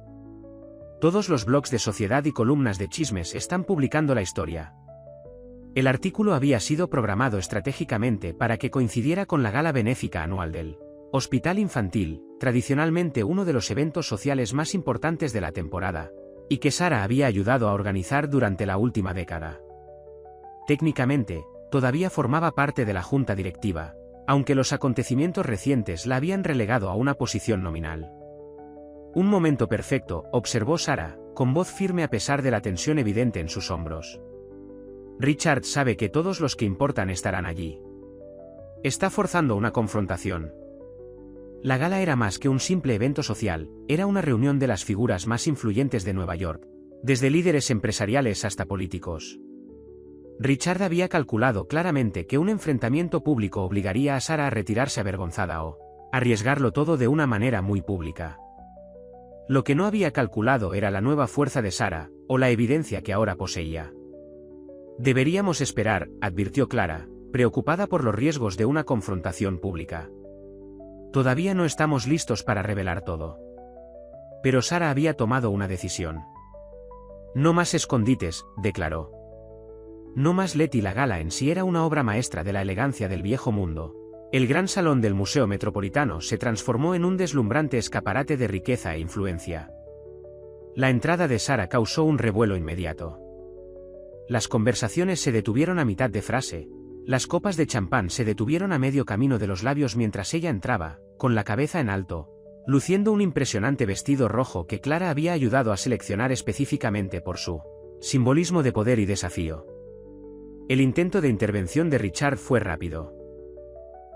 Todos los blogs de sociedad y columnas de chismes están publicando la historia. El artículo había sido programado estratégicamente para que coincidiera con la gala benéfica anual del Hospital Infantil, tradicionalmente uno de los eventos sociales más importantes de la temporada, y que Sarah había ayudado a organizar durante la última década. Técnicamente, todavía formaba parte de la junta directiva, aunque los acontecimientos recientes la habían relegado a una posición nominal. Un momento perfecto, observó Sarah, con voz firme a pesar de la tensión evidente en sus hombros. Richard sabe que todos los que importan estarán allí. Está forzando una confrontación. La gala era más que un simple evento social, era una reunión de las figuras más influyentes de Nueva York, desde líderes empresariales hasta políticos. Richard había calculado claramente que un enfrentamiento público obligaría a Sarah a retirarse avergonzada o arriesgarlo todo de una manera muy pública. Lo que no había calculado era la nueva fuerza de Sarah, o la evidencia que ahora poseía. Deberíamos esperar, advirtió Clara, preocupada por los riesgos de una confrontación pública. Todavía no estamos listos para revelar todo. Pero Sarah había tomado una decisión. No más escondites, declaró. No más Letty. La gala en sí era una obra maestra de la elegancia del viejo mundo. El gran salón del Museo Metropolitano se transformó en un deslumbrante escaparate de riqueza e influencia. La entrada de Sarah causó un revuelo inmediato. Las conversaciones se detuvieron a mitad de frase. Las copas de champán se detuvieron a medio camino de los labios mientras ella entraba, con la cabeza en alto, luciendo un impresionante vestido rojo que Clara había ayudado a seleccionar específicamente por su simbolismo de poder y desafío. El intento de intervención de Richard fue rápido.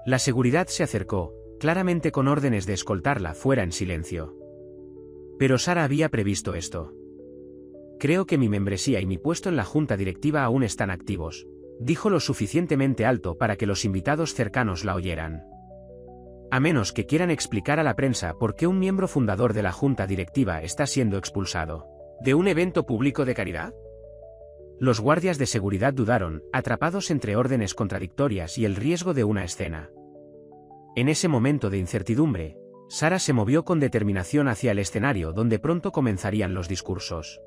La seguridad se acercó, claramente con órdenes de escoltarla fuera en silencio. Pero Sarah había previsto esto. Creo que mi membresía y mi puesto en la junta directiva aún están activos, dijo lo suficientemente alto para que los invitados cercanos la oyeran. A menos que quieran explicar a la prensa por qué un miembro fundador de la junta directiva está siendo expulsado de un evento público de caridad. Los guardias de seguridad dudaron, atrapados entre órdenes contradictorias y el riesgo de una escena. En ese momento de incertidumbre, Sara se movió con determinación hacia el escenario donde pronto comenzarían los discursos.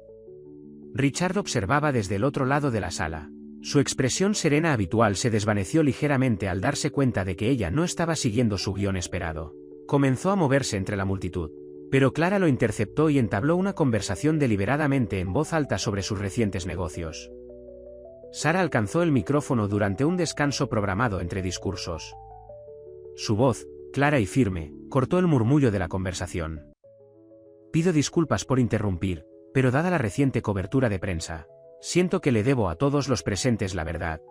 Richard observaba desde el otro lado de la sala. Su expresión serena habitual se desvaneció ligeramente al darse cuenta de que ella no estaba siguiendo su guión esperado. Comenzó a moverse entre la multitud, pero Clara lo interceptó y entabló una conversación deliberadamente en voz alta sobre sus recientes negocios. Sara alcanzó el micrófono durante un descanso programado entre discursos. Su voz, clara y firme, cortó el murmullo de la conversación. Pido disculpas por interrumpir, pero dada la reciente cobertura de prensa, siento que le debo a todos los presentes la verdad.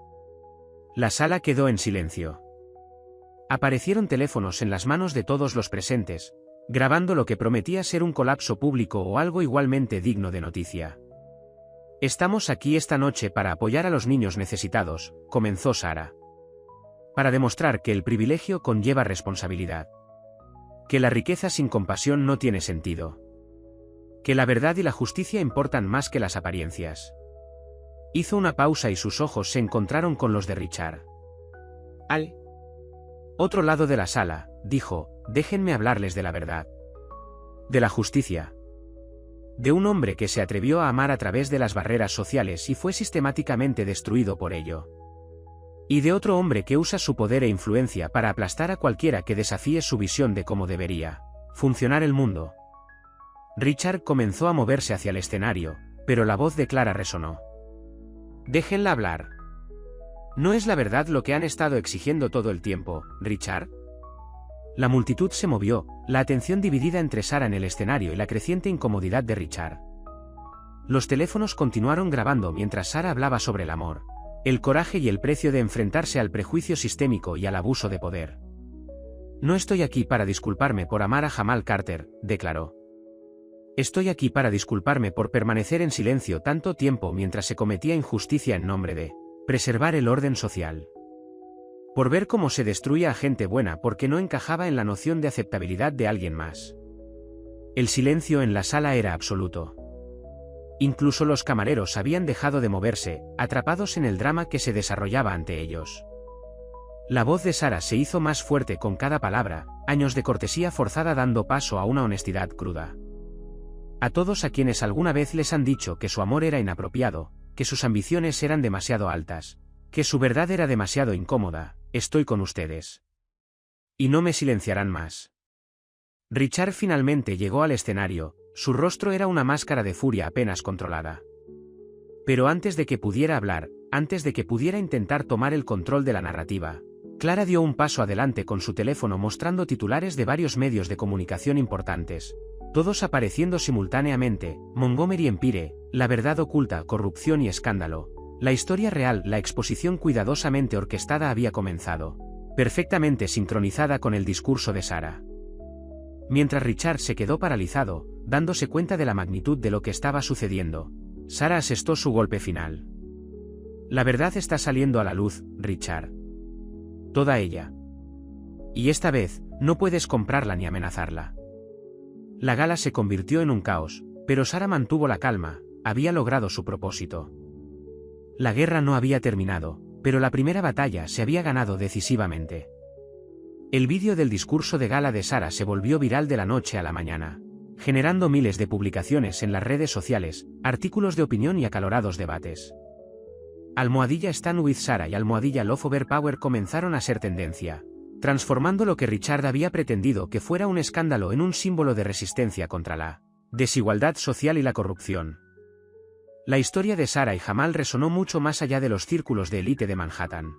La sala quedó en silencio. Aparecieron teléfonos en las manos de todos los presentes, grabando lo que prometía ser un colapso público o algo igualmente digno de noticia. Estamos aquí esta noche para apoyar a los niños necesitados, comenzó Sara. Para demostrar que el privilegio conlleva responsabilidad. Que la riqueza sin compasión no tiene sentido. Que la verdad y la justicia importan más que las apariencias. Hizo una pausa y sus ojos se encontraron con los de Richard. Al otro lado de la sala, dijo, déjenme hablarles de la verdad. De la justicia. De un hombre que se atrevió a amar a través de las barreras sociales y fue sistemáticamente destruido por ello. Y de otro hombre que usa su poder e influencia para aplastar a cualquiera que desafíe su visión de cómo debería funcionar el mundo. Richard comenzó a moverse hacia el escenario, pero la voz de Clara resonó. Déjenla hablar. ¿No es la verdad lo que han estado exigiendo todo el tiempo, Richard? La multitud se movió, la atención dividida entre Sara en el escenario y la creciente incomodidad de Richard. Los teléfonos continuaron grabando mientras Sara hablaba sobre el amor, el coraje y el precio de enfrentarse al prejuicio sistémico y al abuso de poder. No estoy aquí para disculparme por amar a Jamal Carter, declaró. Estoy aquí para disculparme por permanecer en silencio tanto tiempo mientras se cometía injusticia en nombre de preservar el orden social. Por ver cómo se destruía a gente buena porque no encajaba en la noción de aceptabilidad de alguien más. El silencio en la sala era absoluto. Incluso los camareros habían dejado de moverse, atrapados en el drama que se desarrollaba ante ellos. La voz de Sara se hizo más fuerte con cada palabra, años de cortesía forzada dando paso a una honestidad cruda. A todos a quienes alguna vez les han dicho que su amor era inapropiado, que sus ambiciones eran demasiado altas, que su verdad era demasiado incómoda, estoy con ustedes. Y no me silenciarán más. Richard finalmente llegó al escenario, su rostro era una máscara de furia apenas controlada. Pero antes de que pudiera hablar, antes de que pudiera intentar tomar el control de la narrativa, Clara dio un paso adelante con su teléfono mostrando titulares de varios medios de comunicación importantes, todos apareciendo simultáneamente: Montgomery Empire, la verdad oculta, corrupción y escándalo. La historia real, la exposición cuidadosamente orquestada había comenzado, perfectamente sincronizada con el discurso de Sara. Mientras Richard se quedó paralizado, dándose cuenta de la magnitud de lo que estaba sucediendo, Sara asestó su golpe final. La verdad está saliendo a la luz, Richard. Toda ella. Y esta vez, no puedes comprarla ni amenazarla. La gala se convirtió en un caos, pero Sara mantuvo la calma, había logrado su propósito. La guerra no había terminado, pero la primera batalla se había ganado decisivamente. El vídeo del discurso de gala de Sara se volvió viral de la noche a la mañana, generando miles de publicaciones en las redes sociales, artículos de opinión y acalorados debates. Almohadilla Stand with Sara y almohadilla Love Over Power comenzaron a ser tendencia, transformando lo que Richard había pretendido que fuera un escándalo en un símbolo de resistencia contra la desigualdad social y la corrupción. La historia de Sara y Jamal resonó mucho más allá de los círculos de élite de Manhattan.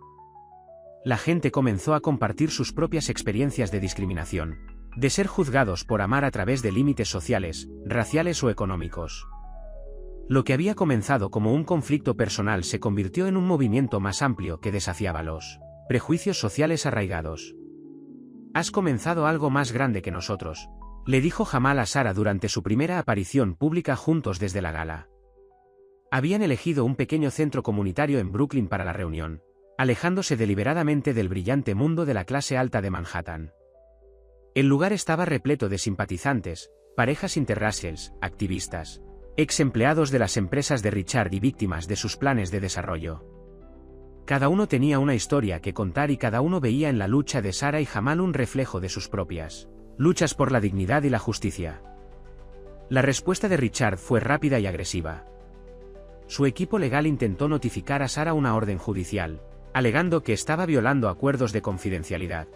La gente comenzó a compartir sus propias experiencias de discriminación, de ser juzgados por amar a través de límites sociales, raciales o económicos. Lo que había comenzado como un conflicto personal se convirtió en un movimiento más amplio que desafiaba los prejuicios sociales arraigados. Has comenzado algo más grande que nosotros, le dijo Jamal a Sara durante su primera aparición pública juntos desde la gala. Habían elegido un pequeño centro comunitario en Brooklyn para la reunión, alejándose deliberadamente del brillante mundo de la clase alta de Manhattan. El lugar estaba repleto de simpatizantes, parejas interraciales, activistas, ex empleados de las empresas de Richard y víctimas de sus planes de desarrollo. Cada uno tenía una historia que contar y cada uno veía en la lucha de Sarah y Jamal un reflejo de sus propias luchas por la dignidad y la justicia. La respuesta de Richard fue rápida y agresiva. Su equipo legal intentó notificar a Sarah una orden judicial, alegando que estaba violando acuerdos de confidencialidad.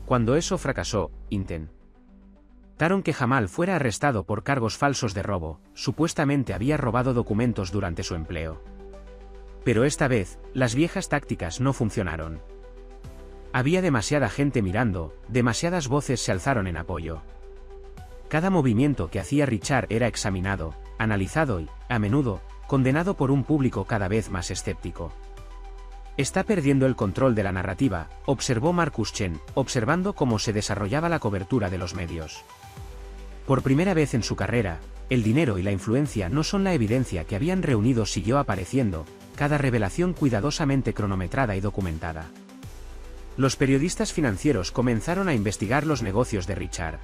Cuando eso fracasó, intentaron que Jamal fuera arrestado por cargos falsos de robo. Supuestamente había robado documentos durante su empleo. Pero esta vez, las viejas tácticas no funcionaron. Había demasiada gente mirando, demasiadas voces se alzaron en apoyo. Cada movimiento que hacía Richard era examinado, analizado y, a menudo, condenado por un público cada vez más escéptico. Está perdiendo el control de la narrativa, observó Marcus Chen, observando cómo se desarrollaba la cobertura de los medios. Por primera vez en su carrera, el dinero y la influencia no son la evidencia que habían reunido, siguió apareciendo, cada revelación cuidadosamente cronometrada y documentada. Los periodistas financieros comenzaron a investigar los negocios de Richard.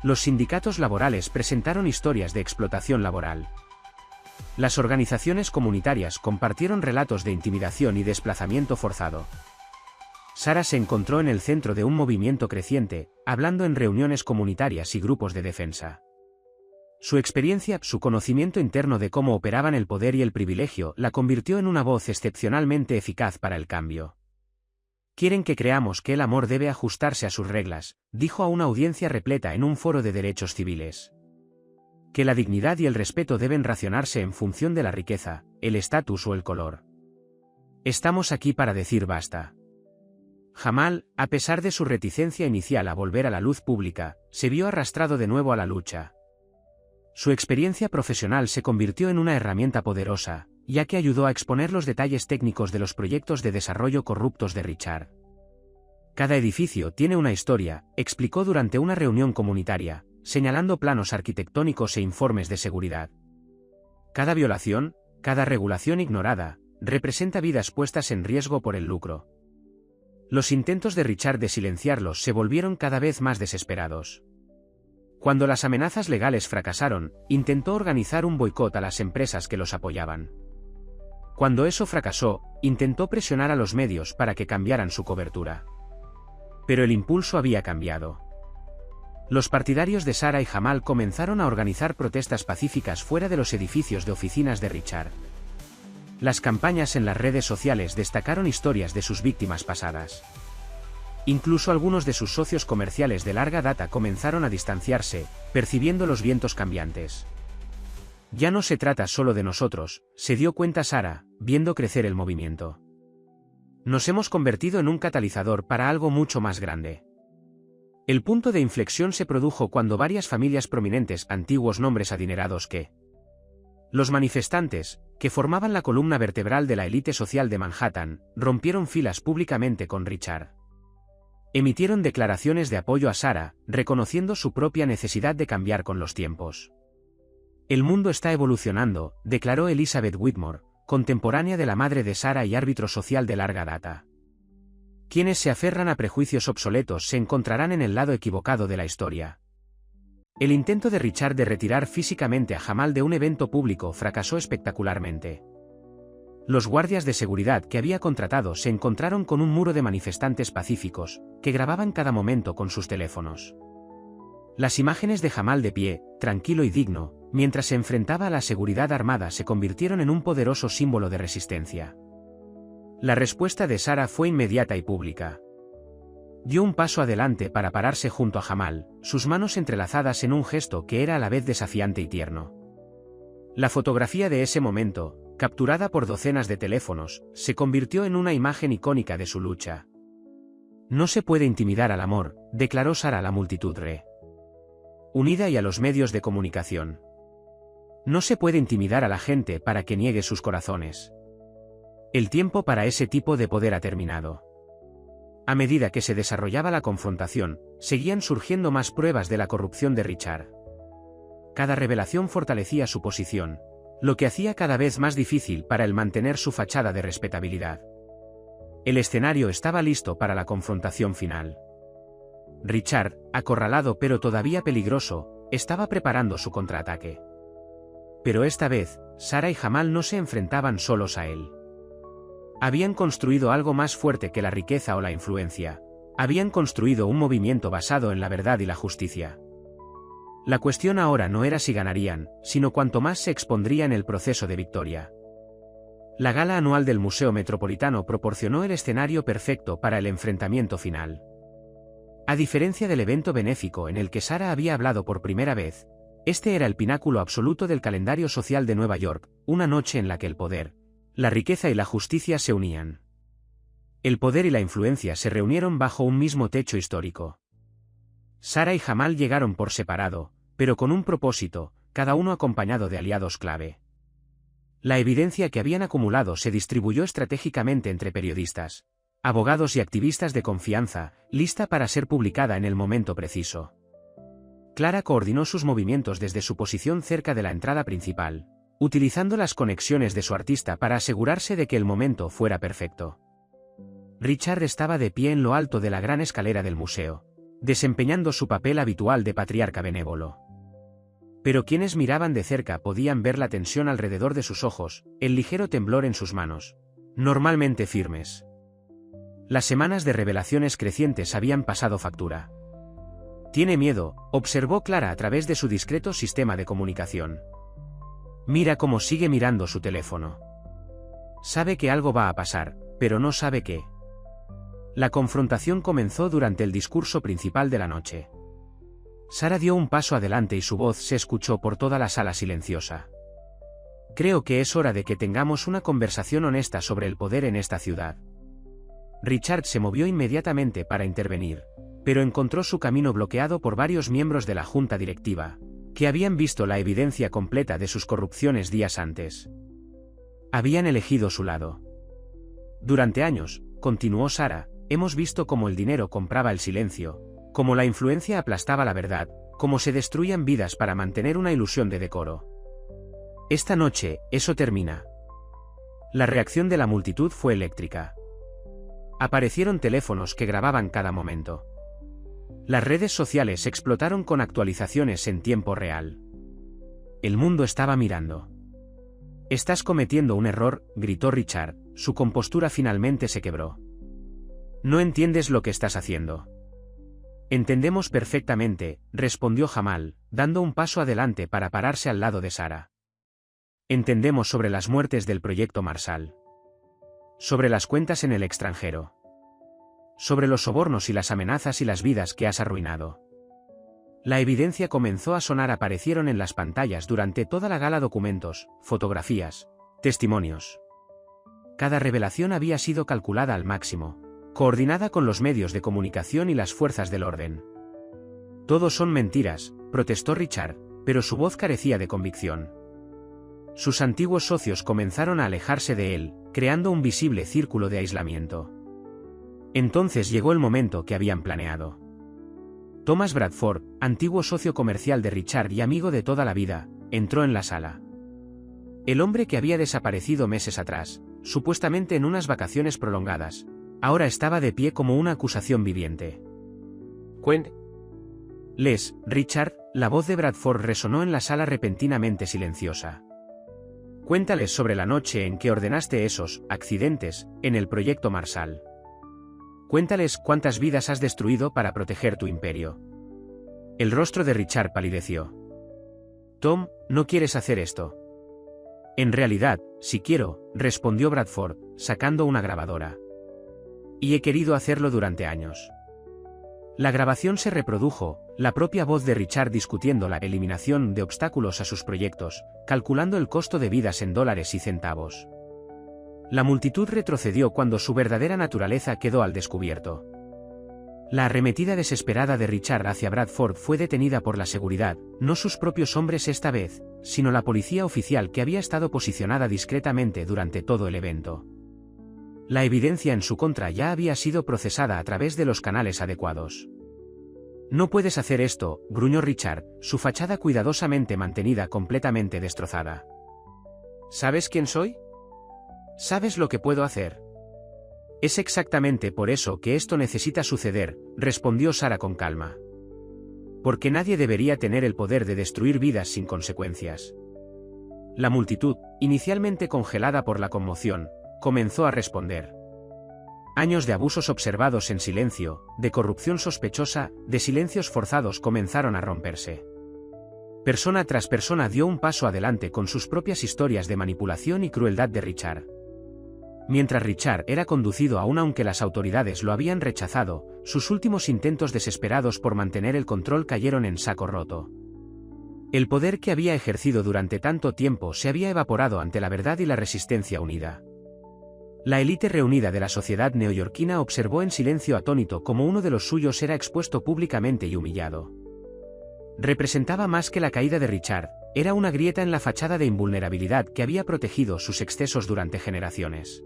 Los sindicatos laborales presentaron historias de explotación laboral. Las organizaciones comunitarias compartieron relatos de intimidación y desplazamiento forzado. Sarah se encontró en el centro de un movimiento creciente, hablando en reuniones comunitarias y grupos de defensa. Su experiencia, su conocimiento interno de cómo operaban el poder y el privilegio, la convirtió en una voz excepcionalmente eficaz para el cambio. Quieren que creamos que el amor debe ajustarse a sus reglas, dijo a una audiencia repleta en un foro de derechos civiles. Que la dignidad y el respeto deben racionarse en función de la riqueza, el estatus o el color. Estamos aquí para decir basta. Jamal, a pesar de su reticencia inicial a volver a la luz pública, se vio arrastrado de nuevo a la lucha. Su experiencia profesional se convirtió en una herramienta poderosa, ya que ayudó a exponer los detalles técnicos de los proyectos de desarrollo corruptos de Richard. Cada edificio tiene una historia, explicó durante una reunión comunitaria, señalando planos arquitectónicos e informes de seguridad. Cada violación, cada regulación ignorada, representa vidas puestas en riesgo por el lucro. Los intentos de Richard de silenciarlos se volvieron cada vez más desesperados. Cuando las amenazas legales fracasaron, intentó organizar un boicot a las empresas que los apoyaban. Cuando eso fracasó, intentó presionar a los medios para que cambiaran su cobertura. Pero el impulso había cambiado. Los partidarios de Sarah y Jamal comenzaron a organizar protestas pacíficas fuera de los edificios de oficinas de Richard. Las campañas en las redes sociales destacaron historias de sus víctimas pasadas. Incluso algunos de sus socios comerciales de larga data comenzaron a distanciarse, percibiendo los vientos cambiantes. Ya no se trata solo de nosotros, se dio cuenta Sarah, viendo crecer el movimiento. Nos hemos convertido en un catalizador para algo mucho más grande. El punto de inflexión se produjo cuando varias familias prominentes, antiguos nombres adinerados que los manifestantes, que formaban la columna vertebral de la élite social de Manhattan, rompieron filas públicamente con Richard. Emitieron declaraciones de apoyo a Sarah, reconociendo su propia necesidad de cambiar con los tiempos. El mundo está evolucionando, declaró Elizabeth Whitmore, contemporánea de la madre de Sarah y árbitro social de larga data. Quienes se aferran a prejuicios obsoletos se encontrarán en el lado equivocado de la historia. El intento de Richard de retirar físicamente a Jamal de un evento público fracasó espectacularmente. Los guardias de seguridad que había contratado se encontraron con un muro de manifestantes pacíficos, que grababan cada momento con sus teléfonos. Las imágenes de Jamal de pie, tranquilo y digno, mientras se enfrentaba a la seguridad armada se convirtieron en un poderoso símbolo de resistencia. La respuesta de Sarah fue inmediata y pública. Dio un paso adelante para pararse junto a Jamal, sus manos entrelazadas en un gesto que era a la vez desafiante y tierno. La fotografía de ese momento, capturada por docenas de teléfonos, se convirtió en una imagen icónica de su lucha. No se puede intimidar al amor, declaró Sarah a la multitud unida y a los medios de comunicación. No se puede intimidar a la gente para que niegue sus corazones. El tiempo para ese tipo de poder ha terminado. A medida que se desarrollaba la confrontación, seguían surgiendo más pruebas de la corrupción de Richard. Cada revelación fortalecía su posición, lo que hacía cada vez más difícil para él mantener su fachada de respetabilidad. El escenario estaba listo para la confrontación final. Richard, acorralado pero todavía peligroso, estaba preparando su contraataque. Pero esta vez, Sara y Jamal no se enfrentaban solos a él. Habían construido algo más fuerte que la riqueza o la influencia. Habían construido un movimiento basado en la verdad y la justicia. La cuestión ahora no era si ganarían, sino cuánto más se expondría en el proceso de victoria. La gala anual del Museo Metropolitano proporcionó el escenario perfecto para el enfrentamiento final. A diferencia del evento benéfico en el que Sara había hablado por primera vez, este era el pináculo absoluto del calendario social de Nueva York, una noche en la que el poder, la riqueza y la justicia se unían. El poder y la influencia se reunieron bajo un mismo techo histórico. Sara y Jamal llegaron por separado, pero con un propósito, cada uno acompañado de aliados clave. La evidencia que habían acumulado se distribuyó estratégicamente entre periodistas, abogados y activistas de confianza, lista para ser publicada en el momento preciso. Clara coordinó sus movimientos desde su posición cerca de la entrada principal, utilizando las conexiones de su artista para asegurarse de que el momento fuera perfecto. Richard estaba de pie en lo alto de la gran escalera del museo, desempeñando su papel habitual de patriarca benévolo. Pero quienes miraban de cerca podían ver la tensión alrededor de sus ojos, el ligero temblor en sus manos, normalmente firmes. Las semanas de revelaciones crecientes habían pasado factura. «Tiene miedo», observó Clara a través de su discreto sistema de comunicación. Mira cómo sigue mirando su teléfono. Sabe que algo va a pasar, pero no sabe qué. La confrontación comenzó durante el discurso principal de la noche. Sara dio un paso adelante y su voz se escuchó por toda la sala silenciosa. Creo que es hora de que tengamos una conversación honesta sobre el poder en esta ciudad. Richard se movió inmediatamente para intervenir, pero encontró su camino bloqueado por varios miembros de la junta directiva, que habían visto la evidencia completa de sus corrupciones días antes. Habían elegido su lado. Durante años, continuó Sara, hemos visto cómo el dinero compraba el silencio, cómo la influencia aplastaba la verdad, cómo se destruían vidas para mantener una ilusión de decoro. Esta noche, eso termina. La reacción de la multitud fue eléctrica. Aparecieron teléfonos que grababan cada momento. Las redes sociales explotaron con actualizaciones en tiempo real. El mundo estaba mirando. Estás cometiendo un error, gritó Richard, su compostura finalmente se quebró. No entiendes lo que estás haciendo. Entendemos perfectamente, respondió Jamal, dando un paso adelante para pararse al lado de Sara. Entendemos sobre las muertes del proyecto Marshall. Sobre las cuentas en el extranjero. Sobre los sobornos y las amenazas y las vidas que has arruinado. La evidencia comenzó a sonar. Aparecieron en las pantallas durante toda la gala documentos, fotografías, testimonios. Cada revelación había sido calculada al máximo, coordinada con los medios de comunicación y las fuerzas del orden. Todos son mentiras, protestó Richard, pero su voz carecía de convicción. Sus antiguos socios comenzaron a alejarse de él, creando un visible círculo de aislamiento. Entonces llegó el momento que habían planeado. Thomas Bradford, antiguo socio comercial de Richard y amigo de toda la vida, entró en la sala. El hombre que había desaparecido meses atrás, supuestamente en unas vacaciones prolongadas, ahora estaba de pie como una acusación viviente. Richard, la voz de Bradford resonó en la sala repentinamente silenciosa. Cuéntales sobre la noche en que ordenaste esos accidentes en el proyecto Marshall. Cuéntales cuántas vidas has destruido para proteger tu imperio. El rostro de Richard palideció. Tom, no quieres hacer esto. En realidad, sí quiero, respondió Bradford, sacando una grabadora. Y he querido hacerlo durante años. La grabación se reprodujo, la propia voz de Richard discutiendo la eliminación de obstáculos a sus proyectos, calculando el costo de vidas en dólares y centavos. La multitud retrocedió cuando su verdadera naturaleza quedó al descubierto. La arremetida desesperada de Richard hacia Bradford fue detenida por la seguridad, no sus propios hombres esta vez, sino la policía oficial que había estado posicionada discretamente durante todo el evento. La evidencia en su contra ya había sido procesada a través de los canales adecuados. No puedes hacer esto, gruñó Richard, su fachada cuidadosamente mantenida completamente destrozada. ¿Sabes quién soy? ¿Sabes lo que puedo hacer? Es exactamente por eso que esto necesita suceder, respondió Sara con calma. Porque nadie debería tener el poder de destruir vidas sin consecuencias. La multitud, inicialmente congelada por la conmoción, comenzó a responder. Años de abusos observados en silencio, de corrupción sospechosa, de silencios forzados comenzaron a romperse. Persona tras persona dio un paso adelante con sus propias historias de manipulación y crueldad de Richard. Mientras Richard era conducido aún aunque las autoridades lo habían rechazado, sus últimos intentos desesperados por mantener el control cayeron en saco roto. El poder que había ejercido durante tanto tiempo se había evaporado ante la verdad y la resistencia unida. La élite reunida de la sociedad neoyorquina observó en silencio atónito cómo uno de los suyos era expuesto públicamente y humillado. Representaba más que la caída de Richard, era una grieta en la fachada de invulnerabilidad que había protegido sus excesos durante generaciones.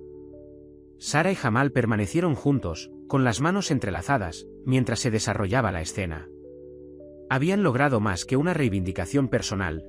Sarah y Jamal permanecieron juntos, con las manos entrelazadas, mientras se desarrollaba la escena. Habían logrado más que una reivindicación personal,